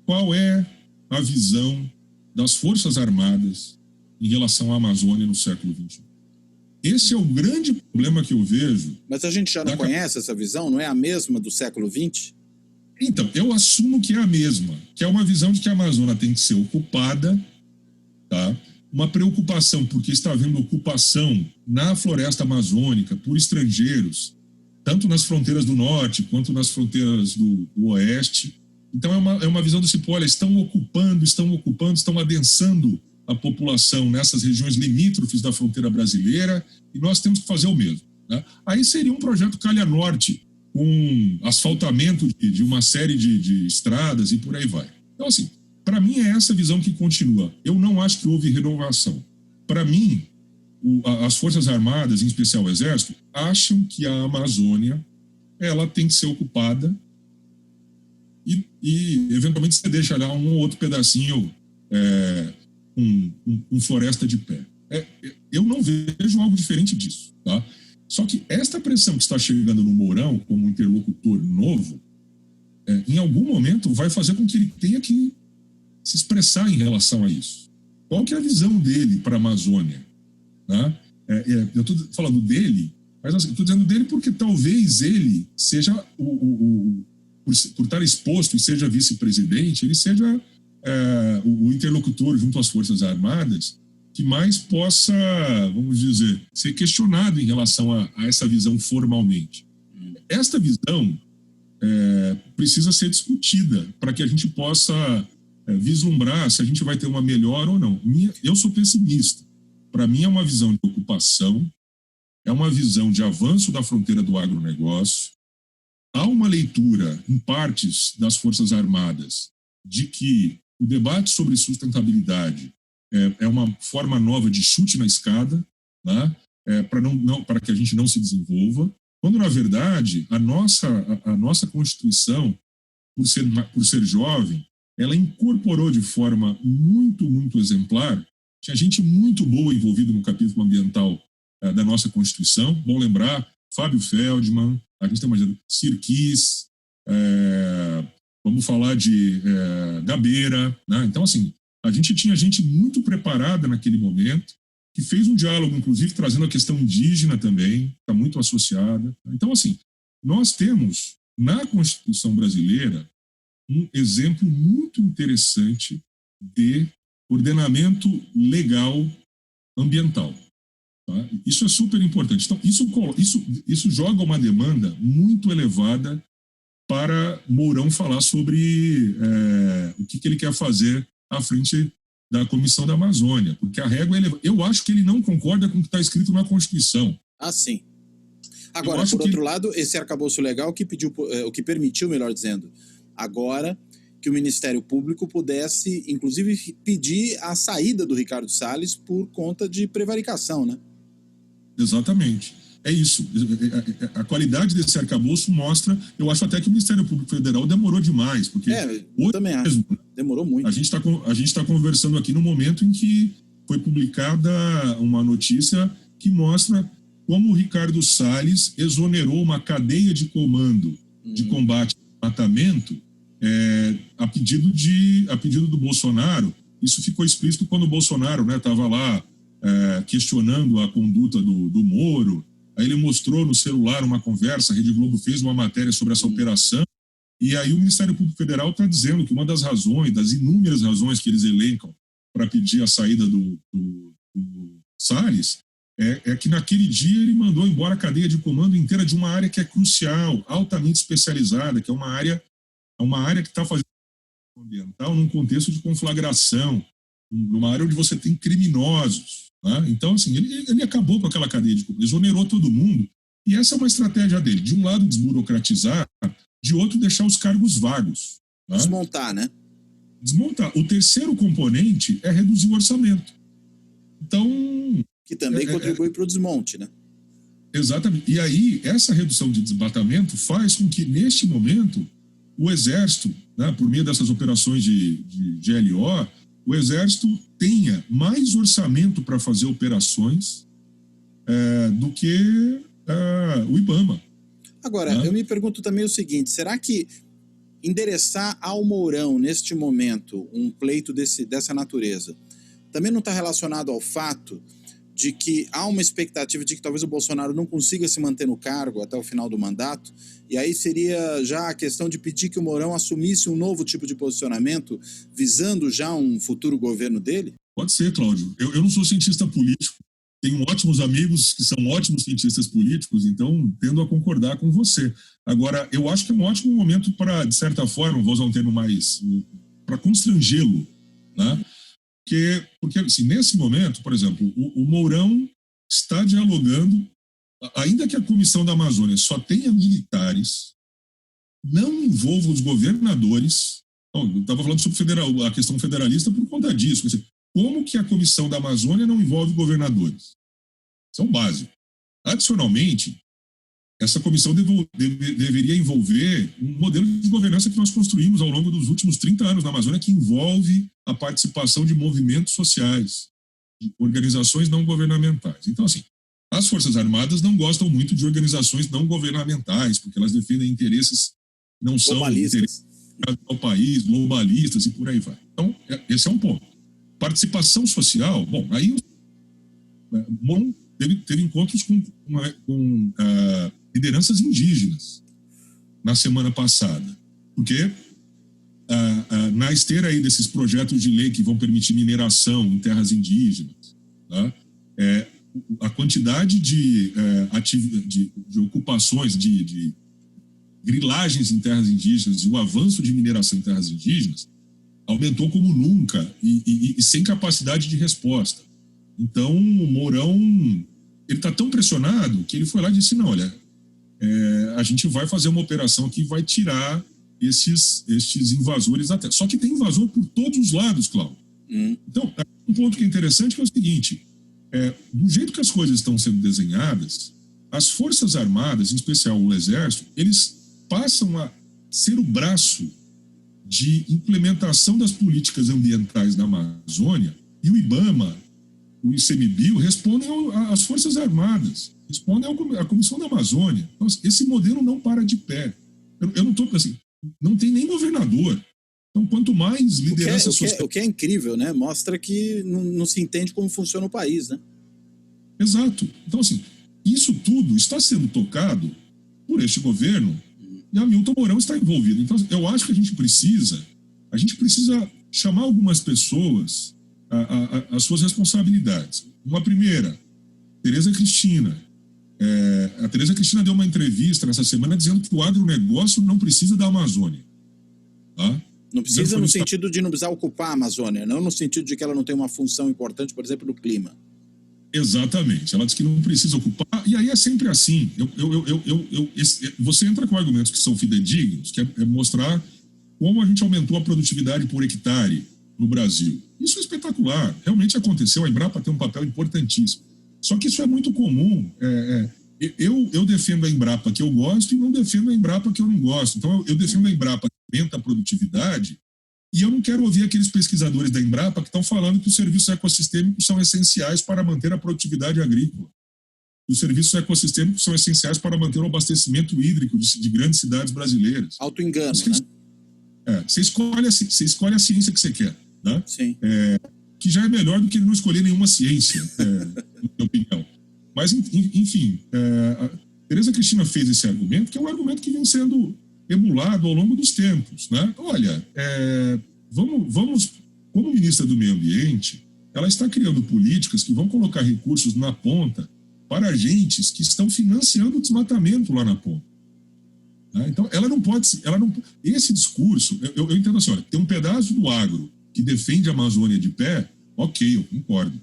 qual é a visão das Forças Armadas em relação à Amazônia no século XXI. Esse é o grande problema que eu vejo. Mas a gente já não conhece essa visão? Não é a mesma do século XX? Então, eu assumo que é a mesma, que é uma visão de que a Amazônia tem que ser ocupada, tá? Uma preocupação, porque está havendo ocupação na floresta amazônica por estrangeiros, tanto nas fronteiras do norte quanto nas fronteiras do oeste. Então é uma visão desse tipo, olha, estão ocupando, estão adensando a população nessas regiões limítrofes da fronteira brasileira, e nós temos que fazer o mesmo. Né? Aí seria um projeto Calha Norte, com asfaltamento de uma série de estradas e por aí vai. Então, assim, para mim é essa visão que continua. Eu não acho que houve renovação. Para mim, as Forças Armadas, em especial o Exército, acham que a Amazônia ela tem que ser ocupada e eventualmente você deixa lá um ou outro pedacinho com floresta de pé. Eu não vejo algo diferente disso. Tá? Só que esta pressão que está chegando no Mourão como interlocutor novo, em algum momento vai fazer com que ele tenha que se expressar em relação a isso. Qual que é a visão dele para a Amazônia? Né? Eu estou falando dele, mas assim, estou dizendo dele porque talvez ele seja, por estar exposto e seja vice-presidente, ele seja o interlocutor junto às Forças Armadas que mais possa, vamos dizer, ser questionado em relação a essa visão formalmente. Esta visão precisa ser discutida para que a gente possa vislumbrar se a gente vai ter uma melhor ou não. Eu sou pessimista. Para mim é uma visão de ocupação, é uma visão de avanço da fronteira do agronegócio. Há uma leitura, em partes das Forças Armadas, de que o debate sobre sustentabilidade é uma forma nova de chute na escada, né? Para que a gente não se desenvolva, quando, na verdade, a nossa Constituição, por ser jovem, ela incorporou de forma muito, muito exemplar. Tinha gente muito boa envolvida no capítulo ambiental da nossa Constituição. Bom lembrar, Fábio Feldman, a gente tem mais Sirkis, vamos falar de Gabeira. Né? Então, assim, a gente tinha gente muito preparada naquele momento, que fez um diálogo, inclusive, trazendo a questão indígena também, está muito associada. Então, assim, nós temos, na Constituição brasileira, um exemplo muito interessante de ordenamento legal ambiental. Tá? Isso é super importante. Então, isso joga uma demanda muito elevada para Mourão falar sobre o que ele quer fazer à frente da Comissão da Amazônia, porque a régua eu acho que ele não concorda com o que está escrito na Constituição. Ah, sim. Agora, por outro lado, esse arcabouço legal o que permitiu, melhor dizendo, agora que o Ministério Público pudesse, inclusive, pedir a saída do Ricardo Salles por conta de prevaricação, né? Exatamente. É isso. A qualidade desse arcabouço mostra... Eu acho até que o Ministério Público Federal demorou demais, porque... eu também acho. Demorou muito. A gente está conversando aqui no momento em que foi publicada uma notícia que mostra como o Ricardo Salles exonerou uma cadeia de comando de combate ao desmatamento a pedido do Bolsonaro. Isso ficou explícito quando o Bolsonaro estava lá questionando a conduta do Moro. Aí ele mostrou no celular uma conversa, a Rede Globo fez uma matéria sobre essa operação, e aí o Ministério Público Federal está dizendo que uma das razões, das inúmeras razões que eles elencam para pedir a saída do Salles, é que naquele dia ele mandou embora a cadeia de comando inteira de uma área que é crucial, altamente especializada, que é uma área que está fazendo ambiental num contexto de conflagração, numa área onde você tem criminosos. Né? Então, assim, ele acabou com aquela cadeia de comando, exonerou todo mundo, e essa é uma estratégia dele. De um lado, desburocratizar, de outro, deixar os cargos vagos. Né? Desmontar, né? Desmontar. O terceiro componente é reduzir o orçamento. Então... Que também contribui para o desmonte, né? Exatamente. E aí, essa redução de desmatamento faz com que, neste momento, o Exército, né, por meio dessas operações de LO, o Exército tenha mais orçamento para fazer operações do que o IBAMA. Agora, eu me pergunto também o seguinte, será que endereçar ao Mourão, neste momento, um pleito dessa natureza, também não está relacionado ao fato de que há uma expectativa de que talvez o Bolsonaro não consiga se manter no cargo até o final do mandato, e aí seria já a questão de pedir que o Mourão assumisse um novo tipo de posicionamento, visando já um futuro governo dele? Pode ser, Cláudio. Eu não sou cientista político, tenho ótimos amigos que são ótimos cientistas políticos, então tendo a concordar com você. Agora, eu acho que é um ótimo momento para, de certa forma, vou usar um termo mais, para constrangê-lo, né? Porque assim, nesse momento, por exemplo, o Mourão está dialogando, ainda que a Comissão da Amazônia só tenha militares, não envolva os governadores. Eu estava falando sobre a questão federalista por conta disso. Como que a Comissão da Amazônia não envolve governadores? Isso é um básico. Adicionalmente, essa comissão deveria envolver um modelo de governança que nós construímos ao longo dos últimos 30 anos na Amazônia, que envolve a participação de movimentos sociais, de organizações não governamentais. Então, assim, as Forças Armadas não gostam muito de organizações não governamentais, porque elas defendem interesses que não são interesses ao país, globalistas e por aí vai. Então, esse é um ponto. Participação social, bom, aí teve encontros com lideranças indígenas na semana passada, porque na esteira aí desses projetos de lei que vão permitir mineração em terras indígenas, tá? A quantidade de ocupações, de grilagens em terras indígenas e o avanço de mineração em terras indígenas aumentou como nunca e sem capacidade de resposta. Então, o Mourão ele está tão pressionado que ele foi lá e disse, não, olha, a gente vai fazer uma operação aqui e vai tirar estes invasores da terra. Só que tem invasor por todos os lados, Cláudio. Então, um ponto que é interessante que é o seguinte, do jeito que as coisas estão sendo desenhadas, as Forças Armadas, em especial o Exército, eles passam a ser o braço de implementação das políticas ambientais da Amazônia, e o IBAMA, o ICMBio, respondem às Forças Armadas, respondem à Comissão da Amazônia. Então, esse modelo não para de pé. Eu não estou assim, não tem nem governador. Então, quanto mais liderança social... O que é incrível, né? Mostra que não se entende como funciona o país, né? Exato. Então, assim, isso tudo está sendo tocado por este governo e Hamilton Mourão está envolvido. Então, eu acho que a gente precisa chamar algumas pessoas às suas responsabilidades. Uma primeira, Tereza Cristina. A Tereza Cristina deu uma entrevista nessa semana dizendo que o agronegócio não precisa da Amazônia. Tá? Não precisa no sentido de não precisar ocupar a Amazônia, não no sentido de que ela não tem uma função importante, por exemplo, no clima. Exatamente. Ela diz que não precisa ocupar, e aí é sempre assim. Você entra com argumentos que são fidedignos, que é mostrar como a gente aumentou a produtividade por hectare no Brasil. Isso é espetacular. Realmente aconteceu. A Embrapa tem um papel importantíssimo. Só que isso é muito comum. Eu defendo a Embrapa que eu gosto e não defendo a Embrapa que eu não gosto. Então, eu defendo a Embrapa que aumenta a produtividade e eu não quero ouvir aqueles pesquisadores da Embrapa que estão falando que os serviços ecossistêmicos são essenciais para manter a produtividade agrícola. Os serviços ecossistêmicos são essenciais para manter o abastecimento hídrico de grandes cidades brasileiras. Auto-engano, né? Você escolhe a ciência que você quer. Né? Sim. Que já é melhor do que não escolher nenhuma ciência, na minha opinião. Mas, enfim, a Tereza Cristina fez esse argumento, que é um argumento que vem sendo emulado ao longo dos tempos. Né? Olha, vamos, como ministra do Meio Ambiente, ela está criando políticas que vão colocar recursos na ponta para agentes que estão financiando o desmatamento lá na ponta. Né? Então, ela não pode... esse discurso, eu entendo assim, olha, tem um pedaço do agro que defende a Amazônia de pé, ok, eu concordo.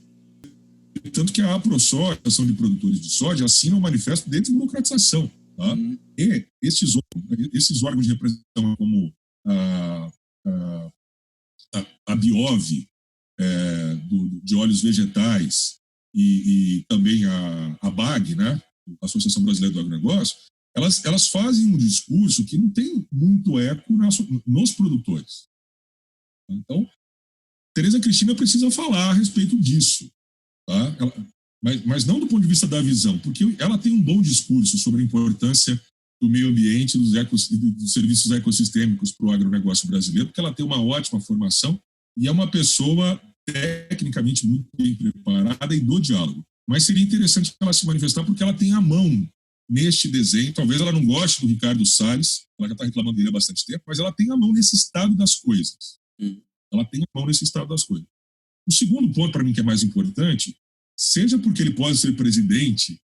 Tanto que a AproSoja, a Ação de Produtores de Soja, assina um manifesto de desburocratização. Tá? E esses órgãos de representação, como a Biov, de óleos vegetais, e também a BAG, né? A Associação Brasileira do Agronegócio, elas fazem um discurso que não tem muito eco nos produtores. Então, Tereza Cristina precisa falar a respeito disso. Tá? Mas não do ponto de vista da visão, porque ela tem um bom discurso sobre a importância do meio ambiente, dos serviços ecossistêmicos para o agronegócio brasileiro, porque ela tem uma ótima formação e é uma pessoa tecnicamente muito bem preparada e do diálogo. Mas seria interessante ela se manifestar porque ela tem a mão neste desenho. Talvez ela não goste do Ricardo Salles, ela já está reclamando dele há bastante tempo, mas ela tem a mão nesse estado das coisas. Ela tem a mão nesse estado das coisas. O segundo ponto, para mim, que é mais importante, seja porque ele pode ser presidente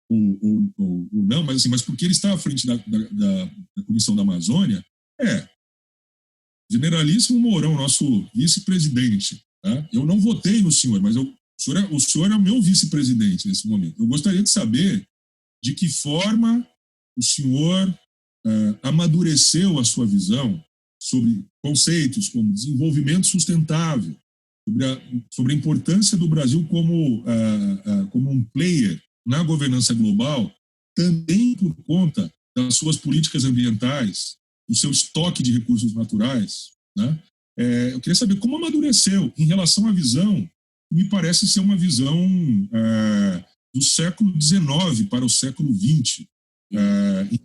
ou não, mas porque ele está à frente da Comissão da Amazônia, Generalíssimo Mourão, nosso vice-presidente, Tá? Eu não votei no senhor, mas o senhor é o meu vice-presidente nesse momento. Eu gostaria de saber de que forma o senhor amadureceu a sua visão sobre conceitos como desenvolvimento sustentável, sobre a importância do Brasil como um player na governança global, também por conta das suas políticas ambientais, do seu estoque de recursos naturais, né? Eu queria saber como amadureceu em relação à visão, que me parece ser uma visão do século XIX para o século XX.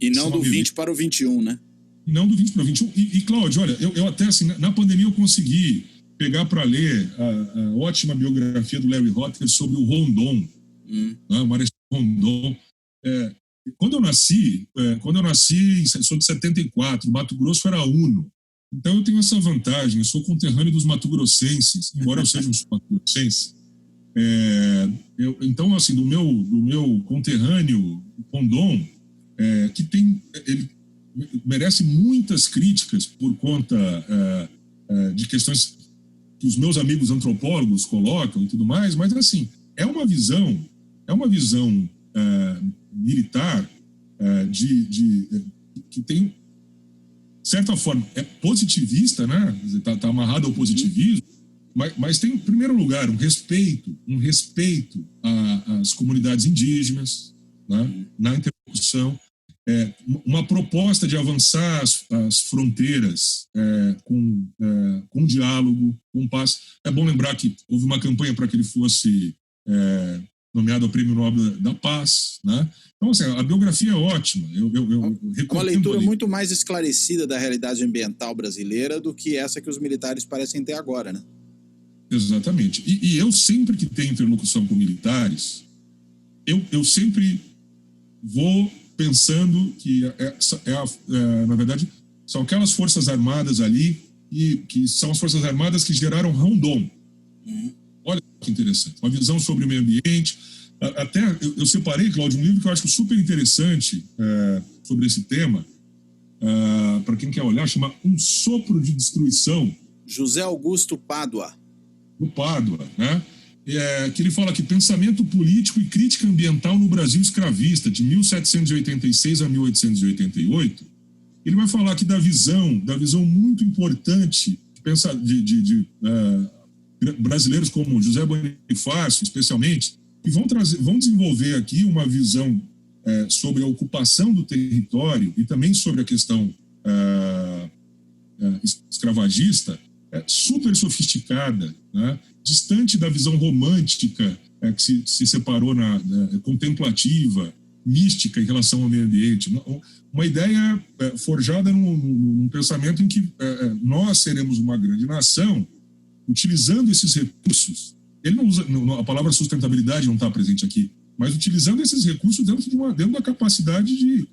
E não do 20 para o 21, né? E não do 20 para o 21. E Cláudio, olha, eu até assim, na pandemia eu consegui pegar para ler a ótima biografia do Larry Rotter sobre o Rondon, né, o Marechal Rondon. Quando eu nasci, sou de 74, Mato Grosso era uno. Então eu tenho essa vantagem, eu sou conterrâneo dos matogrossenses, embora eu seja um matogrossense. Então, assim, do meu conterrâneo Rondon, ele merece muitas críticas por conta de questões que os meus amigos antropólogos colocam e tudo mais, mas assim, é uma visão militar que tem, de certa forma, é positivista, né? Está amarrado ao positivismo, mas tem, em primeiro lugar, um respeito às comunidades indígenas, né? Na interlocução, uma proposta de avançar as fronteiras com diálogo, com paz. É bom lembrar que houve uma campanha para que ele fosse nomeado ao Prêmio Nobel da Paz, né? Então, assim, a biografia é ótima. Eu é uma leitura muito mais esclarecida da realidade ambiental brasileira do que essa que os militares parecem ter agora, né? Exatamente. E eu sempre que tenho interlocução com militares, eu sempre vou pensando que na verdade, são aquelas forças armadas ali que são as forças armadas que geraram Rondon. Olha que interessante. Uma visão sobre o meio ambiente. Até eu separei, Cláudio, um livro que eu acho super interessante sobre esse tema, para quem quer olhar, chama Um Sopro de Destruição. José Augusto Pádua. Do Pádua, né? Que ele fala que pensamento político e crítica ambiental no Brasil escravista, de 1786 a 1888. Ele vai falar aqui da visão muito importante de brasileiros como José Bonifácio, especialmente, que vão desenvolver aqui uma visão sobre a ocupação do território e também sobre a questão escravagista, super sofisticada, né? Distante da visão romântica que se separou contemplativa, mística em relação ao meio ambiente. Uma ideia forjada num pensamento em que nós seremos uma grande nação utilizando esses recursos. Ele não usa, a palavra sustentabilidade não está presente aqui, mas utilizando esses recursos dentro da capacidade de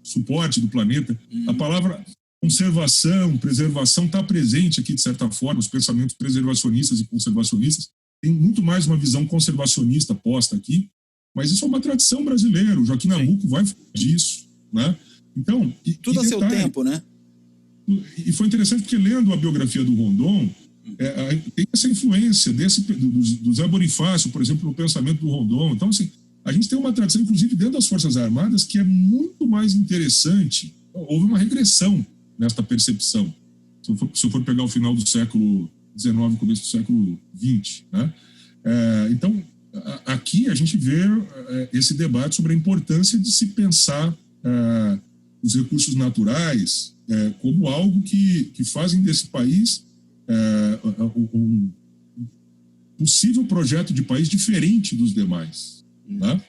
suporte do planeta. A palavra conservação, preservação está presente aqui, de certa forma, os pensamentos preservacionistas e conservacionistas. Tem muito mais uma visão conservacionista posta aqui, mas isso é uma tradição brasileira. O Joaquim Nabuco vai falar disso, né? Então, tudo a seu tempo, né? E foi interessante porque, lendo a biografia do Rondon, tem essa influência do Zé Bonifácio, por exemplo, no pensamento do Rondon. Então, assim, a gente tem uma tradição, inclusive dentro das Forças Armadas, que é muito mais interessante. Houve uma regressão nesta percepção, se eu for pegar o final do século XIX, começo do século XX, né? Então, aqui a gente vê esse debate sobre a importância de se pensar os recursos naturais como algo que fazem desse país um possível projeto de país diferente dos demais, né?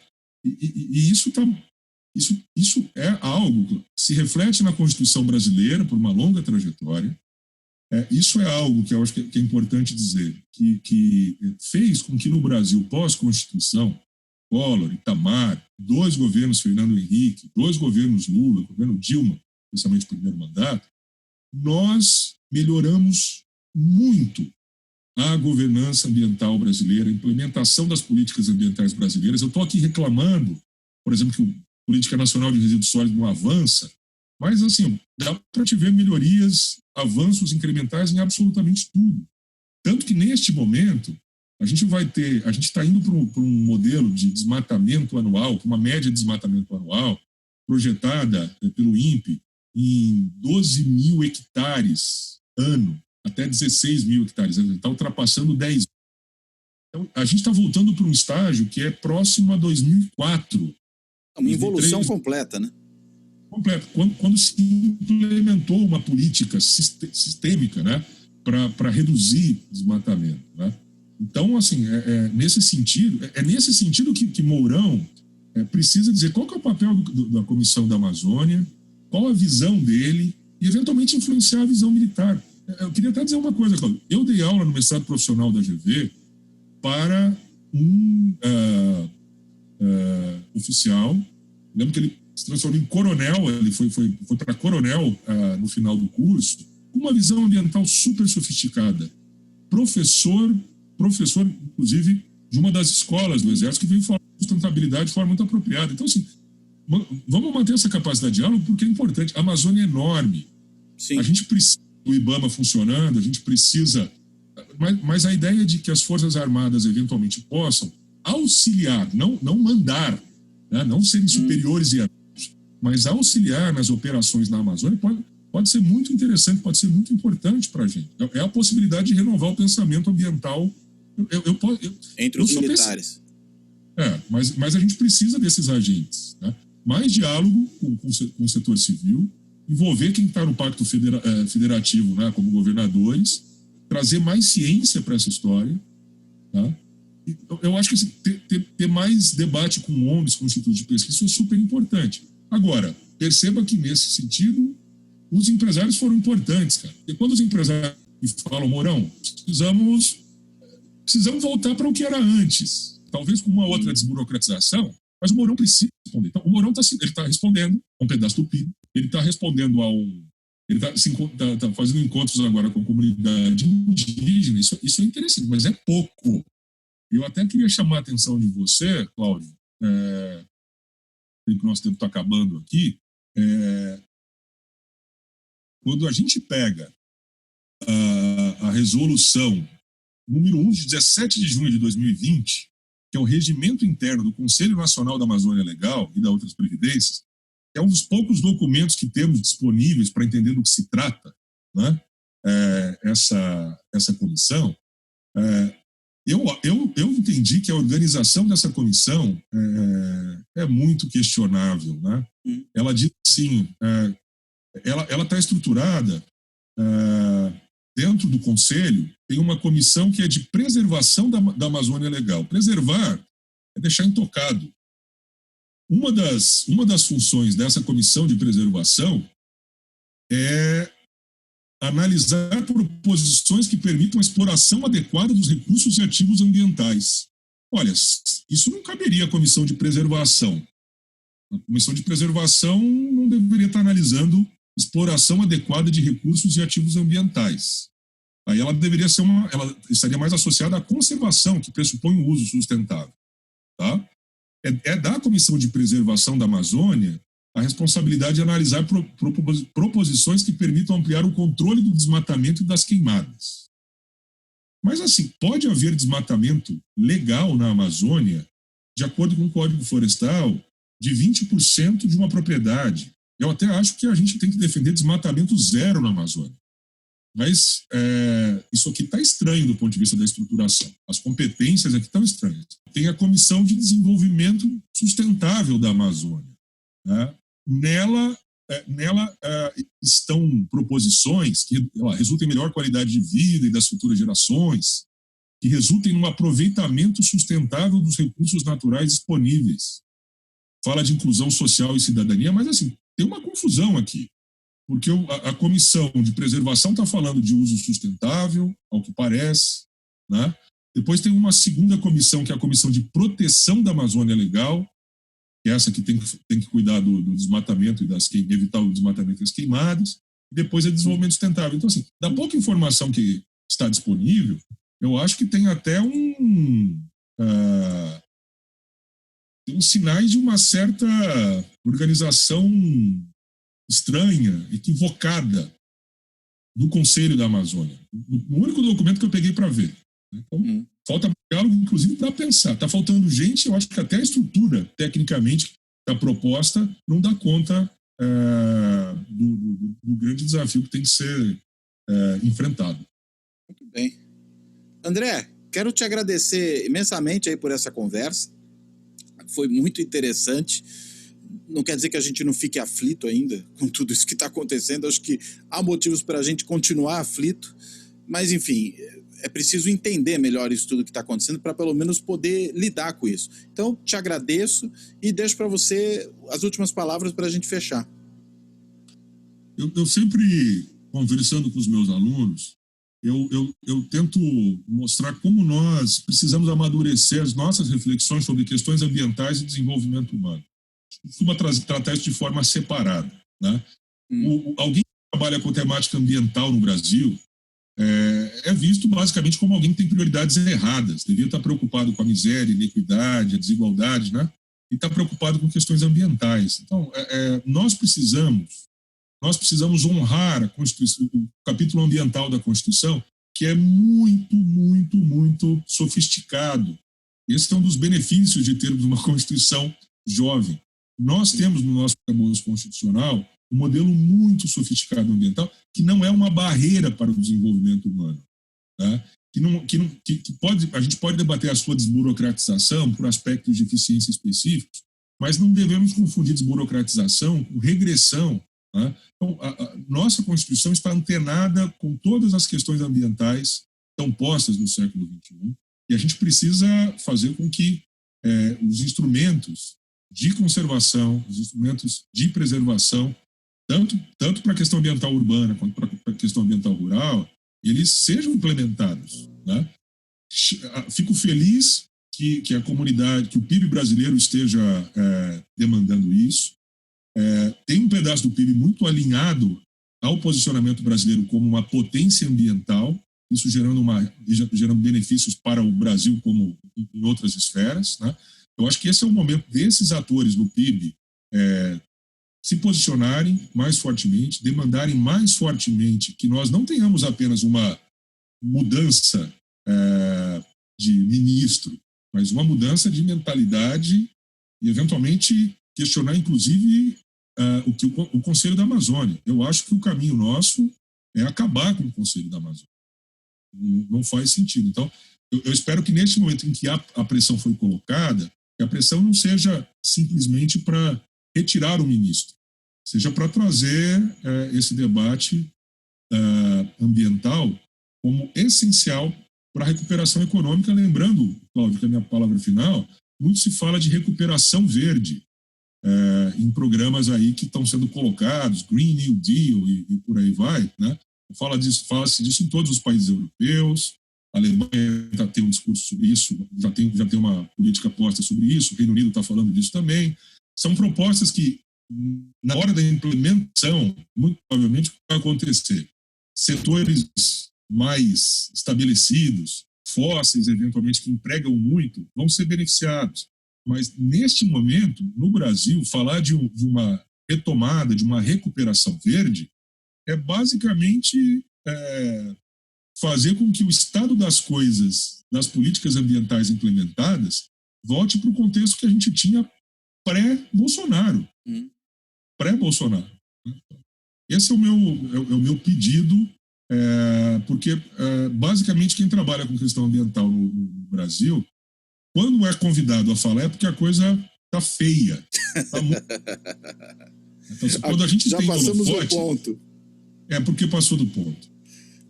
E isso é algo que se reflete na Constituição brasileira por uma longa trajetória. Isso é algo que eu acho que é importante dizer, que fez com que no Brasil, pós-Constituição, Collor, Itamar, 2 governos Fernando Henrique, 2 governos Lula, governo Dilma, especialmente o primeiro mandato, nós melhoramos muito a governança ambiental brasileira, a implementação das políticas ambientais brasileiras. Eu estou aqui reclamando, por exemplo, que a Política Nacional de Resíduos Sólidos não avança, mas, assim, dá para te ver melhorias, avanços incrementais em absolutamente tudo. Tanto que, neste momento, a gente está indo para um modelo de desmatamento anual, uma média de desmatamento anual, projetada pelo INPE em 12 mil hectares ano, até 16 mil hectares. A gente está ultrapassando 10. Então, a gente está voltando para um estágio que é próximo a 2004. É uma evolução completa, né? Completo. Quando se implementou uma política sistêmica, né, para reduzir desmatamento, né? Então, assim, nesse sentido que Mourão precisa dizer qual que é o papel da Comissão da Amazônia, qual a visão dele e, eventualmente, influenciar a visão militar. Eu queria até dizer uma coisa, Cláudio. Eu dei aula no mestrado profissional da GV para um oficial. Lembro que ele se transformou em coronel, ele foi para coronel no final do curso, com uma visão ambiental super sofisticada. Professor, inclusive, de uma das escolas do Exército, que veio falar de sustentabilidade de forma muito apropriada. Então, assim, vamos manter essa capacidade de diálogo, porque é importante. A Amazônia é enorme. Sim. A gente precisa do IBAMA funcionando, a gente precisa... Mas a ideia de que as Forças Armadas, eventualmente, possam auxiliar, não mandar, né, não serem superiores e mas auxiliar nas operações na Amazônia pode ser muito interessante, pode ser muito importante para a gente. É a possibilidade de renovar o pensamento ambiental. Entre os militares. Mas a gente precisa desses agentes. Né? Mais diálogo com o setor civil, envolver quem está no Pacto Federativo, né, como governadores, trazer mais ciência para essa história. Tá? Eu acho que assim, ter mais debate com ONGs, com institutos de pesquisa, isso é super importante. Agora, perceba que, nesse sentido, os empresários foram importantes, cara. E quando os empresários falam, Mourão, precisamos voltar para o que era antes, talvez com uma outra desburocratização, mas o Mourão precisa responder. Então, o Mourão está respondendo a um pedaço do PIB, ele está respondendo ele está fazendo encontros agora com a comunidade indígena, isso é interessante, mas é pouco. Eu até queria chamar a atenção de você, Cláudio, que o nosso tempo está acabando aqui, quando a gente pega a resolução número 1 de 17 de junho de 2020, que é o regimento interno do Conselho Nacional da Amazônia Legal e da outras previdências, que é um dos poucos documentos que temos disponíveis para entender do que se trata, né? Essa comissão. Eu entendi que a organização dessa comissão é muito questionável, né? Ela diz assim, ela está estruturada dentro do Conselho, tem uma comissão que é de preservação da Amazônia Legal. Preservar é deixar intocado. Uma das funções dessa comissão de preservação é analisar proposições que permitam a exploração adequada dos recursos e ativos ambientais. Olha, isso não caberia à comissão de preservação. A comissão de preservação não deveria estar analisando exploração adequada de recursos e ativos ambientais. Aí ela estaria mais associada à conservação, que pressupõe o uso sustentável. Tá? É da Comissão de Preservação da Amazônia a responsabilidade de analisar proposições que permitam ampliar o controle do desmatamento e das queimadas. Mas, assim, pode haver desmatamento legal na Amazônia, de acordo com o Código Florestal, de 20% de uma propriedade. Eu até acho que a gente tem que defender desmatamento zero na Amazônia. Mas isso aqui está estranho do ponto de vista da estruturação. As competências aqui estão estranhas. Tem a Comissão de Desenvolvimento Sustentável da Amazônia, né? Nela estão proposições que resultem em melhor qualidade de vida e das futuras gerações, que resultem num aproveitamento sustentável dos recursos naturais disponíveis. Fala de inclusão social e cidadania, mas assim, tem uma confusão aqui, porque a Comissão de Preservação está falando de uso sustentável, ao que parece, né? Depois tem uma segunda comissão, que é a Comissão de Proteção da Amazônia Legal, que é essa que tem que cuidar do desmatamento e evitar o desmatamento e as queimadas, e depois é desenvolvimento sustentável. Então, assim, da pouca informação que está disponível, eu acho que tem até tem sinais de uma certa organização estranha, equivocada do Conselho da Amazônia. O único documento que eu peguei para ver. Então, falta diálogo, inclusive, para pensar. Está faltando gente, eu acho que até a estrutura, tecnicamente, da proposta não dá conta do grande desafio que tem que ser enfrentado. Muito bem. André, quero te agradecer imensamente aí por essa conversa. Foi muito interessante. Não quer dizer que a gente não fique aflito ainda com tudo isso que está acontecendo. Acho que há motivos para a gente continuar aflito. Mas, enfim, é preciso entender melhor isso tudo que está acontecendo para pelo menos poder lidar com isso. Então, te agradeço e deixo para você as últimas palavras para a gente fechar. Eu sempre, conversando com os meus alunos, eu tento mostrar como nós precisamos amadurecer as nossas reflexões sobre questões ambientais e desenvolvimento humano. Costuma tratar isso de forma separada. Né? Alguém que trabalha com temática ambiental no Brasil é visto basicamente como alguém que tem prioridades erradas. Devia estar preocupado com a miséria, a inequidade, a desigualdade, né? E está preocupado com questões ambientais. Então, nós precisamos honrar a Constituição, o capítulo ambiental da Constituição, que é muito, muito, muito sofisticado. Esse é um dos benefícios de termos uma Constituição jovem. Nós temos no nosso arcabouço constitucional um modelo muito sofisticado ambiental que não é uma barreira para o desenvolvimento humano. Tá? A gente pode debater a sua desburocratização por aspectos de eficiência específicos, mas não devemos confundir desburocratização com regressão. Tá? Então, a nossa Constituição está antenada com todas as questões ambientais que estão postas no século XXI, e a gente precisa fazer com que os instrumentos de conservação, os instrumentos de preservação, tanto para a questão ambiental urbana quanto para a questão ambiental rural, eles sejam implementados. Né? Fico feliz que a comunidade, que o PIB brasileiro esteja demandando isso. Tem um pedaço do PIB muito alinhado ao posicionamento brasileiro como uma potência ambiental, isso gerando benefícios para o Brasil como em outras esferas. Né? Eu acho que esse é o momento desses atores do PIB se posicionarem mais fortemente, demandarem mais fortemente que nós não tenhamos apenas uma mudança de ministro, mas uma mudança de mentalidade e, eventualmente, questionar, inclusive, o Conselho da Amazônia. Eu acho que o caminho nosso é acabar com o Conselho da Amazônia. Não faz sentido. Então, eu espero que, neste momento em que a pressão foi colocada, que a pressão não seja simplesmente para retirar o ministro, seja para trazer esse debate ambiental como essencial para a recuperação econômica. Lembrando, Cláudio, que a minha palavra final, muito se fala de recuperação verde em programas aí que estão sendo colocados, Green New Deal e por aí vai, né? Fala-se disso em todos os países europeus. A Alemanha já tem um discurso sobre isso, já tem uma política posta sobre isso, o Reino Unido está falando disso também. São propostas que, na hora da implementação, muito provavelmente vai acontecer. Setores mais estabelecidos, fósseis, eventualmente, que empregam muito, vão ser beneficiados. Mas, neste momento, no Brasil, falar de uma retomada, de uma recuperação verde, é basicamente fazer com que o estado das coisas, das políticas ambientais implementadas, volte para o contexto que a gente tinha pré-Bolsonaro. Pré-Bolsonaro. Esse é o meu pedido, porque, basicamente, quem trabalha com questão ambiental no Brasil, quando é convidado a falar, é porque a coisa está feia. Tá muito... Então, quando a gente já tem passamos holofote, do ponto. É porque passou do ponto.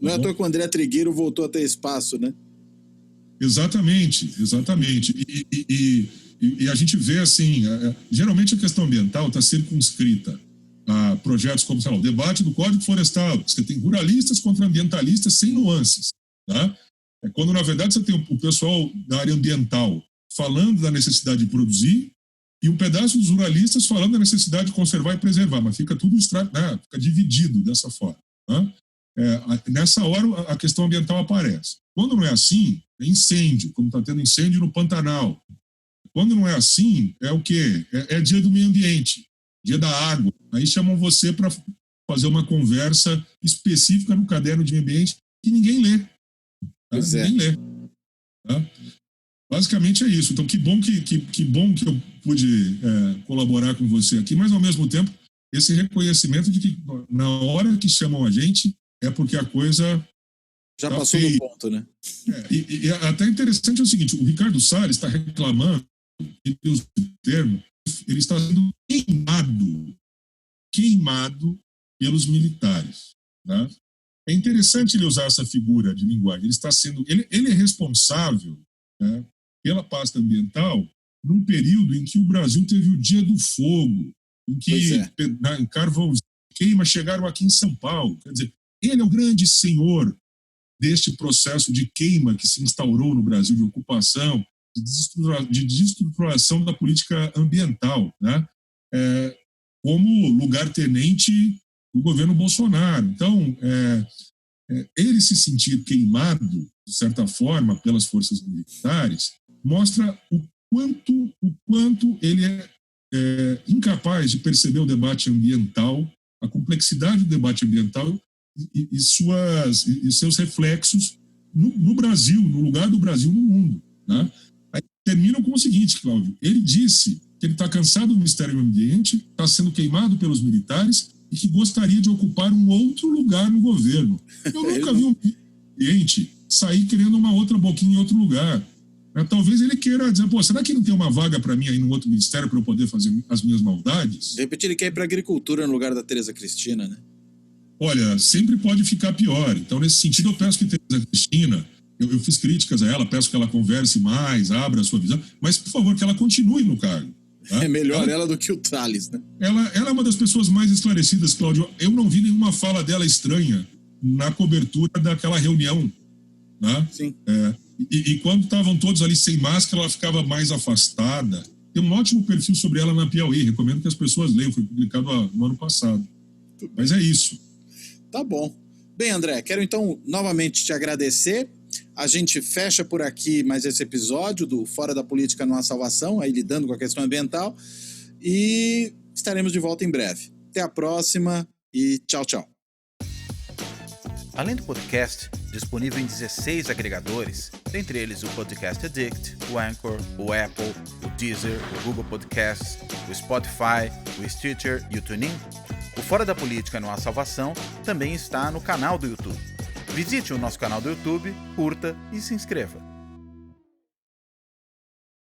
Não é à toa que o André Trigueiro voltou a ter espaço, né? Exatamente. E a gente vê assim, geralmente a questão ambiental está circunscrita a projetos como, sei lá, o debate do Código Florestal. Você tem ruralistas contra ambientalistas sem nuances. Tá? Quando, na verdade, você tem o pessoal da área ambiental falando da necessidade de produzir e um pedaço dos ruralistas falando da necessidade de conservar e preservar, mas fica tudo fica dividido dessa forma. Tá? Nessa hora, a questão ambiental aparece. Quando não é assim, é incêndio, como está tendo incêndio no Pantanal. Quando não é assim, é o quê? É dia do meio ambiente, dia da água. Aí chamam você para fazer uma conversa específica no caderno de meio ambiente que ninguém lê. Tá? Ninguém lê. Tá? Basicamente é isso. Então, que bom que eu pude colaborar com você aqui, mas ao mesmo tempo, esse reconhecimento de que na hora que chamam a gente é porque a coisa já passou do ponto, né? E até interessante é o seguinte, o Ricardo Salles está reclamando, ele usa o termo, ele está sendo queimado pelos militares. Tá? É interessante ele usar essa figura de linguagem. Ele é responsável, né, pela pasta ambiental num período em que o Brasil teve o Dia do Fogo, em que carvão queima chegaram aqui em São Paulo. Quer dizer, ele é o grande senhor deste processo de queima que se instaurou no Brasil, de ocupação, de desestruturação da política ambiental, né? Como lugar-tenente do governo Bolsonaro. Então, ele se sentir queimado, de certa forma, pelas forças militares, mostra o quanto ele é incapaz de perceber o debate ambiental, a complexidade do debate ambiental e seus reflexos no Brasil, no lugar do Brasil no mundo. Né? Aí terminam com o seguinte, Cláudio, ele disse que ele está cansado do Ministério do Ambiente, está sendo queimado pelos militares e que gostaria de ocupar um outro lugar no governo. Eu nunca vi um ambiente sair querendo uma outra boquinha em outro lugar. Talvez ele queira dizer, será que não tem uma vaga para mim aí no outro ministério para eu poder fazer as minhas maldades? De repente ele quer ir para a agricultura no lugar da Tereza Cristina, né? Olha, sempre pode ficar pior. Então, nesse sentido, eu peço que Tereza Cristina, eu fiz críticas a ela, peço que ela converse mais, abra a sua visão, mas, por favor, que ela continue no cargo. Tá? É melhor ela do que o Salles, né? Ela é uma das pessoas mais esclarecidas, Cláudio. Eu não vi nenhuma fala dela estranha na cobertura daquela reunião. Né? Sim. E quando estavam todos ali sem máscara, ela ficava mais afastada. Tem um ótimo perfil sobre ela na Piauí. Recomendo que as pessoas leiam. Foi publicado no ano passado. Mas é isso. Tá bom. Bem, André, quero então novamente te agradecer. A gente fecha por aqui mais esse episódio do Fora da Política Não Há Salvação, aí lidando com a questão ambiental. E estaremos de volta em breve. Até a próxima e tchau, tchau. Além do podcast, disponível em 16 agregadores, dentre eles o Podcast Addict, o Anchor, o Apple, o Deezer, o Google Podcasts, o Spotify, o Stitcher e o TuneIn, o Fora da Política Não Há Salvação também está no canal do YouTube. Visite o nosso canal do YouTube, curta e se inscreva.